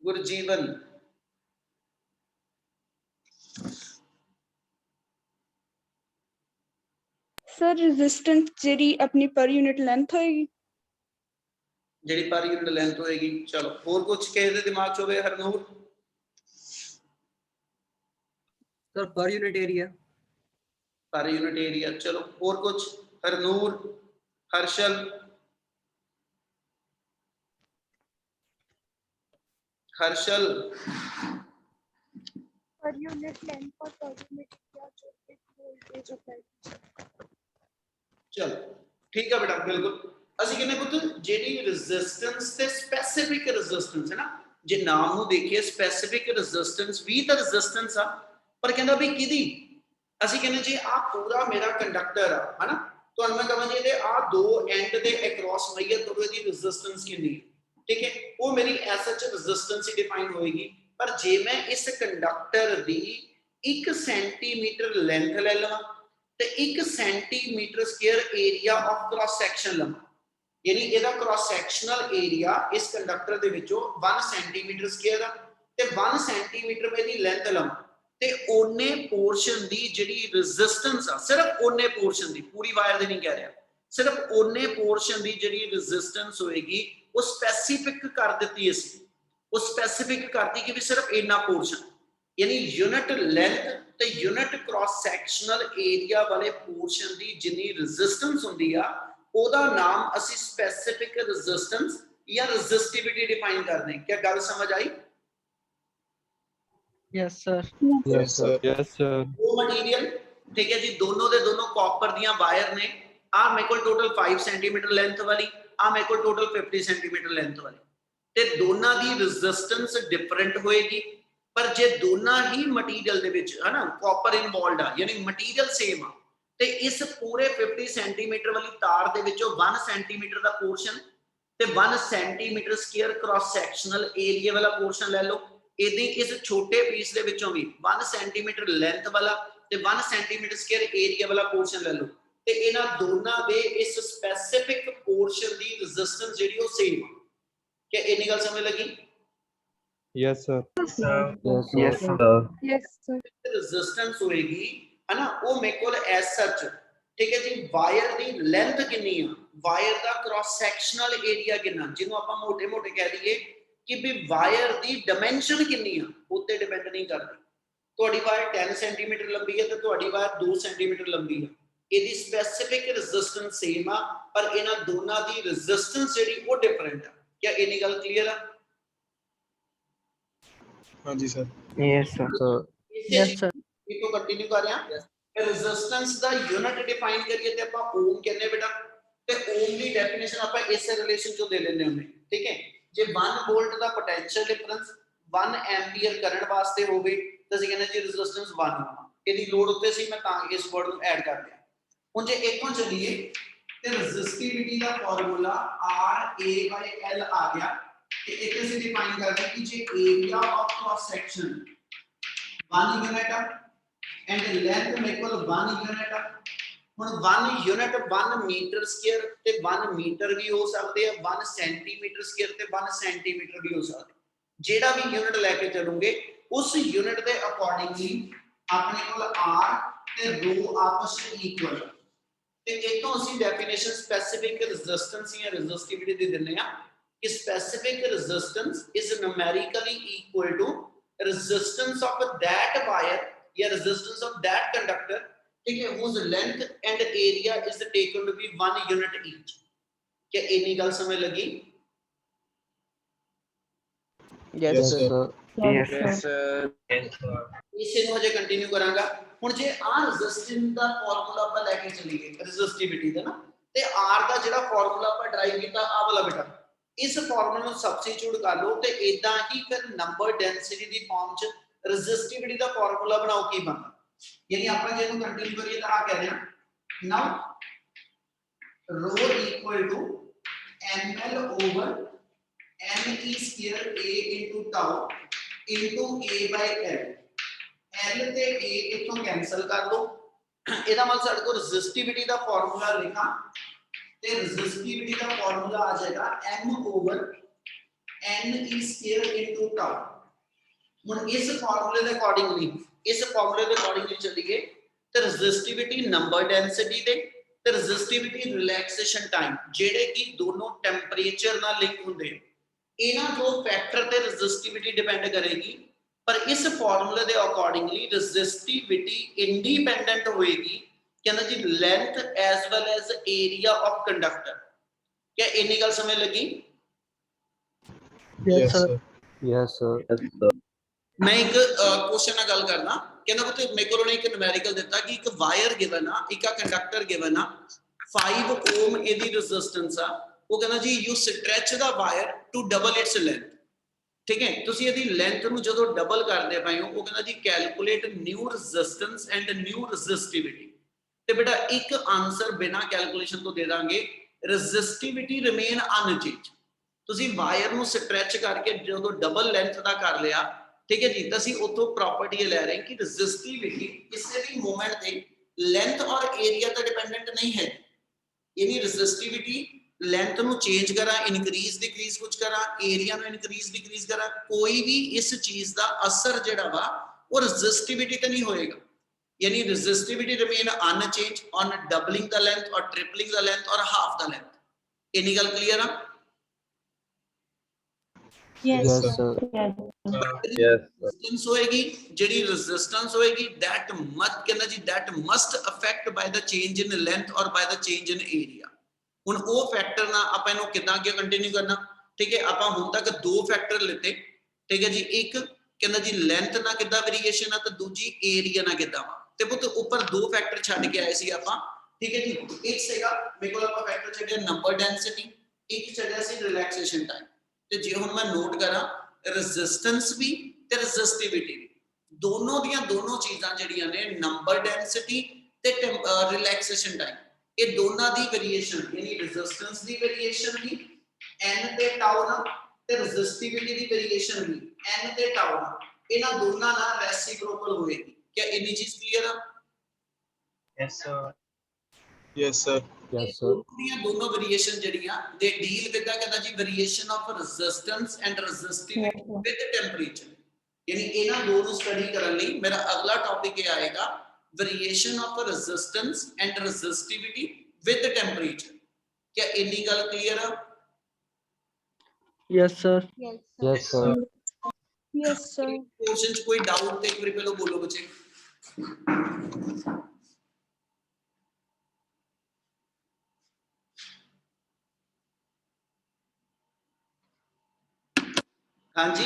Gurjeevan sir resistance JD अपनी पर यूनिट लेंथ होएगी, जेडी पर यूनिट लेंथ होएगी। चलो और कुछ किसी दे दिमाग च होवे? Harnoor sir per unit area. Per unit area. चलो और कुछ? Harnoor, Harshal, Harshal per unit length और पर यूनिट एरिया जो एक वोल्टेज अप्लाई। चलो ठीक है बेटा, बिल्कुल। ਅਸੀਂ ਕਹਿੰਦੇ ਪੁੱਤ ਜਿਹੜੀ ਰੈਜ਼ਿਸਟੈਂਸ ਤੇ ਸਪੈਸਿਫਿਕ ਰੈਜ਼ਿਸਟੈਂਸ ਹੈ ਨਾ, ਜੇ ਨਾਮ ਨੂੰ ਦੇਖੀਏ ਸਪੈਸਿਫਿਕ ਰੈਜ਼ਿਸਟੈਂਸ ਵੀ ਤਾਂ ਰੈਜ਼ਿਸਟੈਂਸ ਆ, ਪਰ ਕਹਿੰਦਾ ਵੀ ਕਿਹਦੀ? ਅਸੀਂ ਕਹਿੰਦੇ ਜੀ ਆ ਪੂਰਾ ਮੇਰਾ ਕੰਡਕਟਰ ਆ, ਹਨਾ, ਤੁਹਾਨੂੰ ਮੈਂ ਕਹਾਂ ਜੀ ਇਹਦੇ ਆ ਦੋ ਐਂਡ ਦੇ ਅਕ੍ਰੋਸ ਮਈਆ ਤੋਂ ਇਹਦੀ ਰੈਜ਼ਿਸਟੈਂਸ ਕਿੰਨੀ ਹੈ, ਠੀਕ ਹੈ, ਉਹ ਮੇਰੀ ਐਸਐਚ ਰੈਜ਼ਿਸਟੈਂਸ ਹੀ ਡਿਫਾਈਨ ਹੋਏਗੀ। ਪਰ ਜੇ ਮੈਂ ਇਸ ਕੰਡਕਟਰ ਦੀ 1 ਸੈਂਟੀਮੀਟਰ ਲੈਂਥ ਲੈ ਲਵਾਂ ਤੇ 1 centimetre square area of cross section ਲਵਾਂ, यानी ਇਹਦਾ ਕ੍ਰਾਸ ਸੈਕਸ਼ਨਲ ਏਰੀਆ ਇਸ ਕੰਡਕਟਰ ਦੇ ਵਿੱਚੋਂ 1 ਸੈਂਟੀਮੀਟਰ ਸਕੁਅਰ ਆ ਤੇ 1 ਸੈਂਟੀਮੀਟਰ ਮੈਂ ਦੀ ਲੈਂਥ ਲਵਾਂ ਤੇ ਉਹਨੇ ਪੋਰਸ਼ਨ ਦੀ ਜਿਹੜੀ ਰੈਜ਼ਿਸਟੈਂਸ ਆ, ਸਿਰਫ ਉਹਨੇ ਪੋਰਸ਼ਨ ਦੀ, ਪੂਰੀ ਵਾਇਰ ਦੀ ਨਹੀਂ ਕਹਿ ਰਿਹਾ, ਸਿਰਫ ਉਹਨੇ ਪੋਰਸ਼ਨ ਦੀ ਜਿਹੜੀ ਰੈਜ਼ਿਸਟੈਂਸ ਹੋਏਗੀ ਉਹ ਸਪੈਸੀਫਿਕ ਕਰ ਦਿੱਤੀ ਅਸੀਂ, ਉਹ ਸਪੈਸੀਫਿਕ ਕਰਤੀ ਕਿ ਵੀ ਸਿਰਫ ਇੰਨਾ ਪੋਰਸ਼ਨ, यानी यूनिट लेंथ ਤੇ यूनिट क्रॉस ਸੈਕਸ਼ਨਲ ਏਰੀਆ ਵਾਲੇ ਪੋਰਸ਼ਨ ਦੀ ਜਿੰਨੀ ਰੈਜ਼ਿਸਟੈਂਸ ਹੁੰਦੀ ਆ ਉਹਦਾ ਨਾਮ ਅਸੀਂ ਸਪੈਸਿਫਿਕ ਰੈਜ਼ਿਸਟੈਂਸ ਜਾਂ ਰੈਜ਼ਿਸਟਿਵਿਟੀ ਡਿਫਾਈਨ ਕਰਦੇ ਹਾਂ। क्या ਗੱਲ ਸਮਝ ਆਈ? Yes sir. Yes sir. Yes sir. वो मटेरियल, ठीक है जी, दोनों दे दोनों कॉपर दियां वायर ने, आ मेरे को टोटल 5 सेंटीमीटर लेंथ वाली, आ मेरे को टोटल 50 सेंटीमीटर लेंथ वाली, ਤੇ ਦੋਨਾਂ ਦੀ ਰੈਜ਼ਿਸਟੈਂਸ ਡਿਫਰੈਂਟ ਹੋਏਗੀ, ਪਰ ਜੇ ਦੋਨਾਂ ਹੀ ਮਟੀਰੀਅਲ ਦੇ ਵਿੱਚ ਹੈ ਨਾ ਕਾਪਰ ਇਨਵੋਲਡ ਆ, ਯਾਨੀ ਮਟੀਰੀਅਲ ਸੇਮ ਆ, ਤੇ ਇਸ ਪੂਰੇ 50 ਸੈਂਟੀਮੀਟਰ ਵਾਲੀ ਤਾਰ ਦੇ ਵਿੱਚੋਂ 1 ਸੈਂਟੀਮੀਟਰ ਦਾ ਪੋਰਸ਼ਨ ਤੇ 1 ਸੈਂਟੀਮੀਟਰ ਸਕੁਅਰ ਕ੍ਰਾਸ ਸੈਕਸ਼ਨਲ ਏਰੀਆ ਵਾਲਾ ਪੋਰਸ਼ਨ ਲੈ ਲਓ। ਇਹਦੀ ਇਸ ਛੋਟੇ ਪੀਸ ਦੇ ਵਿੱਚੋਂ ਵੀ 1 ਸੈਂਟੀਮੀਟਰ ਲੈਂਥ ਵਾਲਾ ਤੇ 1 ਸੈਂਟੀਮੀਟਰ ਸਕੁਅਰ ਏਰੀਆ ਵਾਲਾ ਪੋਰਸ਼ਨ ਲੈ ਲਓ, ਤੇ ਇਹਨਾਂ ਦੋਨਾਂ ਦੇ ਇਸ ਸਪੈਸਿਫਿਕ ਪੋਰਸ਼ਨ ਦੀ ਰੈਜ਼ਿਸਟੈਂਸ ਜਿਹੜੀ ਉਹ ਸੇਮ ਆ। ਕਿ ਇੰਨੀ ਗੱਲ ਸਮਝ ਲੱਗੀ? Yes, sir. Yes, sir. Yes, sir. Resistance ਹੋਏਗੀ ਹੈ ਨਾ, ਉਹ ਮੇਰੇ ਕੋਲ ਐਸ ਸੱਚ, ਠੀਕ ਹੈ ਜੀ। ਵਾਇਰ ਦੀ ਲੈਂਥ ਕਿੰਨੀ ਆ, ਵਾਇਰ ਦਾ ਕ੍ਰਾਸ ਸੈਕਸ਼ਨਲ ਏਰੀਆ ਕਿੰਨਾ, ਜਿਹਨੂੰ ਆਪਾਂ ਮੋਟੇ ਮੋਟੇ ਕਹਿ ਦਈਏ ਕਿ ਵੀ ਵਾਇਰ ਦੀ ਡਾਈਮੈਂਸ਼ਨ ਕਿੰਨੀ ਆ, ਉੱਤੇ ਡਿਪੈਂਡ ਨਹੀਂ ਕਰਦੀ। ਤੁਹਾਡੀ ਵਾਇਰ 10 ਸੈਂਟੀਮੀਟਰ ਲੰਬੀ ਹੈ ਤੇ ਤੁਹਾਡੀ ਵਾਇਰ 2 ਸੈਂਟੀਮੀਟਰ ਲੰਬੀ ਹੈ, ਇਹਦੀ ਸਪੈਸਿਫਿਕ ਰੈਜ਼ਿਸਟੈਂਸ ਸੇਮ ਆ, ਪਰ ਇਹਨਾਂ ਦੋਨਾਂ ਦੀ ਰੈਜ਼ਿਸਟੈਂਸ ਜਿਹੜੀ ਉਹ ਡਿਫਰੈਂਟ ਆ। ਕੀ ਇੰਨੀ ਗੱਲ ਕਲੀਅਰ ਆ? ਹਾਂਜੀ sir. Yes, sir. Sir. Yes, sir. ਇਹ ਤੋਂ ਕੰਟੀਨਿਊ ਕਰ ਰਿਹਾ। ਰੈਜ਼ਿਸਟੈਂਸ ਦਾ ਯੂਨਿਟ ਡਿਫਾਈਨ ਕਰੀਏ ਤੇ ਆਪਾਂ ਓਮ ਕਹਿੰਦੇ ਬੇਟਾ, ਤੇ ਓਮ ਦੀ ਡੈਫੀਨੇਸ਼ਨ ਆਪਾਂ ਇਸੇ ਰਿਲੇਸ਼ਨ ਚੋਂ ਦੇ ਲੈਂਦੇ ਹੁੰਦੇ, ਠੀਕ ਹੈ। ਜੇ 1 ਵੋਲਟ ਦਾ ਪੋਟੈਂਸ਼ੀਅਲ ਡਿਫਰੈਂਸ 1 ਐਂਪੀਅਰ ਕਰੰਟ ਵਾਸਤੇ ਹੋਵੇ ਤਾਂ ਅਸੀਂ ਕਹਿੰਦੇ ਜੀ ਰੈਜ਼ਿਸਟੈਂਸ 1 ਹੋਣਾ। ਇਹਦੀ ਲੋਡ ਉੱਤੇ ਸੀ, ਮੈਂ ਤਾਂ ਇਸ ਵਰਡ ਨੂੰ ਐਡ ਕਰ ਦਿਆ। ਹੁਣ ਜੇ ਇੱਥੋਂ ਚੱਲੀਏ ਤੇ ਰੈਜ਼ਿਸਟਿਵਿਟੀ ਦਾ ਫਾਰਮੂਲਾ RA/L ਆ ਗਿਆ, ਤੇ ਇੱਥੇ ਅਸੀਂ ਡਿਫਾਈਨ ਕਰਦੇ ਕਿ ਜੇ area of cross section 1 unit ਆ ਐਂਡ ਲੈਂਥ ਮੇਰੇ ਕੋਲ 1 ਯੂਨਿਟ ਆ। ਹੁਣ 1 ਯੂਨਿਟ 1 ਮੀਟਰ ਸਕੁਅਰ ਤੇ 1 ਮੀਟਰ ਵੀ ਹੋ ਸਕਦੇ ਆ, 1 ਸੈਂਟੀਮੀਟਰ ਸਕੁਅਰ ਤੇ 1 ਸੈਂਟੀਮੀਟਰ ਵੀ ਹੋ ਸਕਦੇ। ਜਿਹੜਾ ਵੀ ਯੂਨਿਟ ਲੈ ਕੇ ਚੱਲੋਗੇ ਉਸ ਯੂਨਿਟ ਦੇ ਅਕੋਰਡਿੰਗਲੀ ਆਪਣੇ ਕੋਲ r ਤੇ ρ ਆਪਸ ਵਿੱਚ ਇਕੁਅਲ, ਤੇ ਇਤੋਂ ਅਸੀਂ ਡੈਫੀਨੇਸ਼ਨ ਸਪੈਸਿਫਿਕ ਰੈਜ਼ਿਸਟੈਂਸ ਜਾਂ ਰੈਜ਼ਿਸਟਿਵਿਟੀ ਦੇ ਦਿੰਦੇ ਆ ਕਿ specific resistance is numerically equal to resistance of that wire या resistance of that conductor, ठीक है, whose length and area is taken to be 1 unit each। क्या इतनी गल समझ लगी? Yes, Yes, sir. Sir. Yes, sir. इसे ਨੂੰ ਹਜੇ ਕੰਟੀਨਿਊ ਕਰਾਂਗਾ। ਹੁਣ ਜੇ ਆ ਰੈਜ਼ਿਸਟੈਂਸ ਦਾ ਫਾਰਮੂਲਾ ਆਪਾਂ ਲੈ ਕੇ ਚੱਲੀਏ ਰੈਜ਼ਿਸਟਿਵਿਟੀ ਦਾ ਨਾ, ਤੇ r ਦਾ ਜਿਹੜਾ ਫਾਰਮੂਲਾ ਆਪਾਂ ਡਰਾਈਵ ਕੀਤਾ ਆ ਵਾਲਾ ਬੇਟਾ, ਇਸ ਫਾਰਮੂਲੇ ਨੂੰ ਸਬਸਟੀਟਿਊਟ ਕਰ ਲਓ ਤੇ ਇਦਾਂ ਹੀ ਫਿਰ ਨੰਬਰ ਡੈਂਸਿਟੀ ਦੀ ਫਾਰਮ ਚ ਰੈਜ਼ਿਸਟਿਵਿਟੀ ਦਾ ਫਾਰਮੂਲਾ ਬਣਾਓ ਕੀ ਬਣਦਾ। यानी ਆਪਾਂ ਜੇ ਇਹਨੂੰ ਕੰਟੀਨਿਊ ਕਰੀਏ ਤਾਂ ਆ ਕਹਿ ਰਹੇ ਹਾਂ ਨਾਓ rho equal to ml over ne square a into tau into a by l। l ਤੇ a ਇਥੋਂ ਕੈਨਸਲ ਕਰ ਦੋ, ਇਹਦਾ ਮਤਲਬ ਸਾਡੇ ਕੋਲ ਰੈਜ਼ਿਸਟਿਵਿਟੀ ਦਾ ਫਾਰਮੂਲਾ ਲਿਖਾਂ ਤੇ ਰੈਜ਼ਿਸਟਿਵਿਟੀ ਦਾ ਫਾਰਮੂਲਾ ਆ ਜਾਏਗਾ m over ne square into tau। ਹੁਣ ਇਸ ਫਾਰਮੂਲੇ ਦੇ ਅਕੋਰਡਿੰਗਲੀ ਚੱਲੀਏ ਤੇ ਰੈਜ਼ਿਸਟਿਵਿਟੀ ਨੰਬਰ ਡੈਂਸਿਟੀ ਤੇ ਰੈਜ਼ਿਸਟਿਵਿਟੀ ਰਿਲੈਕਸੇਸ਼ਨ ਟਾਈਮ, ਜਿਹੜੇ ਕਿ ਦੋਨੋਂ ਟੈਂਪਰੇਚਰ ਨਾਲ ਲਿੰਕ ਹੁੰਦੇ, ਇਹਨਾਂ ਦੋ ਫੈਕਟਰ ਤੇ ਰੈਜ਼ਿਸਟਿਵਿਟੀ ਡਿਪੈਂਡ ਕਰੇਗੀ। ਪਰ ਇਸ ਫਾਰਮੂਲੇ ਦੇ ਅਕੋਰਡਿੰਗਲੀ ਰੈਜ਼ਿਸਟਿਵਿਟੀ ਇੰਡੀਪੈਂਡੈਂਟ ਹੋਏਗੀ ਕਹਿੰਦਾ ਜੀ length as well as area of conductor. क्या ਇੰਨੀ ਗੱਲ ਸਮਝ ਲੱਗੀ? Yes, sir. Yes, sir. मैं एक क्वेश्चन ਨਾਲ ਗੱਲ ਕਰਨਾ, ਕਹਿੰਦਾ ਪੁੱਤ ਮੇਰੇ ਕੋਲ ਉਹਨੇ ਇੱਕ ਨੂਮੈਰੀਕਲ ਦਿੱਤਾ ਕਿ ਇੱਕ ਵਾਇਰ ਗਿਵਨ ਆ, ਇੱਕ ਕੰਡਕਟਰ ਗਿਵਨ ਆ, 5 ਓਮ ਇਹਦੀ ਰੈਜ਼ਿਸਟੈਂਸ ਆ। ਉਹ ਕਹਿੰਦਾ ਜੀ you stretch the wire to double its length, ਠੀਕ ਹੈ। ਤੁਸੀਂ ਇਹਦੀ ਲੈਂਥ ਨੂੰ ਜਦੋਂ ਡਬਲ ਕਰਦੇ ਪਏ ਹੋ, ਉਹ ਕਹਿੰਦਾ ਜੀ calculate new resistance and new resistivity. ਤੇ ਬੇਟਾ ਇੱਕ ਆਨਸਰ ਬਿਨਾ ਕੈਲਕੂਲੇਸ਼ਨ ਤੋਂ ਦੇ ਦਾਂਗੇ, ਰੈਜ਼ਿਸਟਿਵਿਟੀ ਰਿਮੇਨ ਅਨਚੇਂਜ। ਤੁਸੀਂ ਵਾਇਰ ਨੂੰ ਸਟ੍ਰੈਚ ਕਰਕੇ ਜਦੋਂ ਡਬਲ ਲੈਂਥ ਦਾ ਕਰ ਲਿਆ, ठीक है जी, तो ਅਸੀਂ ਉਤੋਂ ਪ੍ਰੋਪਰਟੀ ਲੈ ਰਹੇ ਕਿ ਰੈਜ਼ਿਸਟਿਵਿਟੀ ਕਿਸੇ ਵੀ ਮੂਵਮੈਂਟ ਤੇ ਲੈਂਥ ਔਰ ਏਰੀਆ ਤੇ ਡਿਪੈਂਡੈਂਟ ਨਹੀਂ ਹੈ। ਯਾਨੀ ਰੈਜ਼ਿਸਟਿਵਿਟੀ ਲੈਂਥ ਨੂੰ ਚੇਂਜ ਕਰਾਂ, ਇਨਕਰੀਜ਼ ਡਿਕਰੀਜ਼ ਕੁਝ ਕਰਾਂ, ਏਰੀਆ ਨੂੰ ਇਨਕਰੀਜ਼ ਡਿਕਰੀਜ਼ ਕਰਾਂ, ਕੋਈ ਵੀ ਇਸ ਚੀਜ਼ ਦਾ ਅਸਰ ਜਿਹੜਾ ਵਾ ਉਹ ਰੈਜ਼ਿਸਟਿਵਿਟੀ ਤੇ ਨਹੀਂ ਹੋਏਗਾ। ਯਾਨੀ resistivity remain unchange on doubling ਦਾ ਲੈਂਥ ਔਰ ਟ੍ਰਿਪਲਿੰਗ ਦਾ ਲੈਂਥ ਔਰ ਹਾਫ ਦਾ ਲੈਂਥ। ਇੰਨੀ ਗੱਲ ਕਲੀਅਰ ਆ? Yes, Yes, sir. sir. resistance होएगी, जेडी resistance होएगी that must कहना जी that must affect by the change in length or by the change in area। ਹੁਣ ਉਹ ਫੈਕਟਰ ਨਾ ਆਪਾਂ ਇਹਨੂੰ ਕਿਦਾਂ ਅੱਗੇ ਕੰਟੀਨਿਊ ਕਰਨਾ, ਠੀਕ ਹੈ। ਆਪਾਂ ਹੁਣ ਤੱਕ ਦੋ ਫੈਕਟਰ ਲਿੱਤੇ, ਠੀਕ ਹੈ ਜੀ। ਇੱਕ ਕਹਿੰਦਾ ਜੀ ਲੈਂਥ ਨਾਲ ਕਿਦਾਂ ਵੇਰੀਏਸ਼ਨ ਆ, ਤੇ ਦੂਜੀ ਏਰੀਆ ਨਾਲ ਕਿਦਾਂ ਵਾ। ਤੇ ਪੁੱਤ ਉੱਪਰ ਦੋ ਫੈਕਟਰ ਛੱਡ ਕੇ ਆਏ ਸੀ ਆਪਾਂ, ਠੀਕ ਹੈ ਜੀ। ਇੱਕ ਸੀਗਾ ਮੇਰੇ ਕੋਲ ਆਪਾਂ ਫੈਕਟਰ ਛੱਡਿਆ ਨੰਬਰ ਡੈਂਸਿਟੀ, ਇੱਕ ਛੱਡਿਆ ਸੀ ਰਿਲੈਕਸੇਸ਼ਨ ਟਾਈਮ। ਤੇ ਜੇ ਹੁਣ ਮੈਂ ਨੋਟ ਕਰਾਂ ਰੈਜ਼ਿਸਟੈਂਸ ਵੀ ਤੇ ਰੈਜ਼ਿਸਟਿਵਿਟੀ ਵੀ, ਦੋਨੋਂ ਦੀਆਂ ਦੋਨੋਂ ਚੀਜ਼ਾਂ ਜਿਹੜੀਆਂ ਨੇ ਨੰਬਰ ਡੈਂਸਿਟੀ ਤੇ ਰਿਲੈਕਸੇਸ਼ਨ ਟਾਈਮ, ਇਹ ਦੋਨਾਂ ਦੀ ਵੇਰੀਏਸ਼ਨ ਯਾਨੀ ਰੈਜ਼ਿਸਟੈਂਸ ਦੀ ਵੇਰੀਏਸ਼ਨ ਵੀ n ਤੇ ਟਾਊ ਨਾਲ ਤੇ ਰੈਜ਼ਿਸਟਿਵਿਟੀ ਦੀ ਵੇਰੀਏਸ਼ਨ ਵੀ n ਤੇ ਟਾਊ ਨਾਲ, ਇਹਨਾਂ ਦੋਨਾਂ ਨਾਲ ਰੈਸਿਪਰੋਕਲ ਹੋਏਗੀ। क्या इतनी चीज क्लियर है? Yes, sir. Yes, sir. Yes, sir. दोनों वेरिएशन जड़ियां दे डील विद द कहंदा जी variation of resistance and resistivity with temperature, यानी इना दो ਨੂੰ स्टडी ਕਰਨ ਲਈ मेरा अगला टॉपिक ये आएगा variation of resistance and resistivity with temperature. क्या इतनी गल क्लियर है? Yes, sir. Yes, sir. Yes, sir. Question कोई डाउट थे एक बार पहले बोलो बच्चे। हाँ जी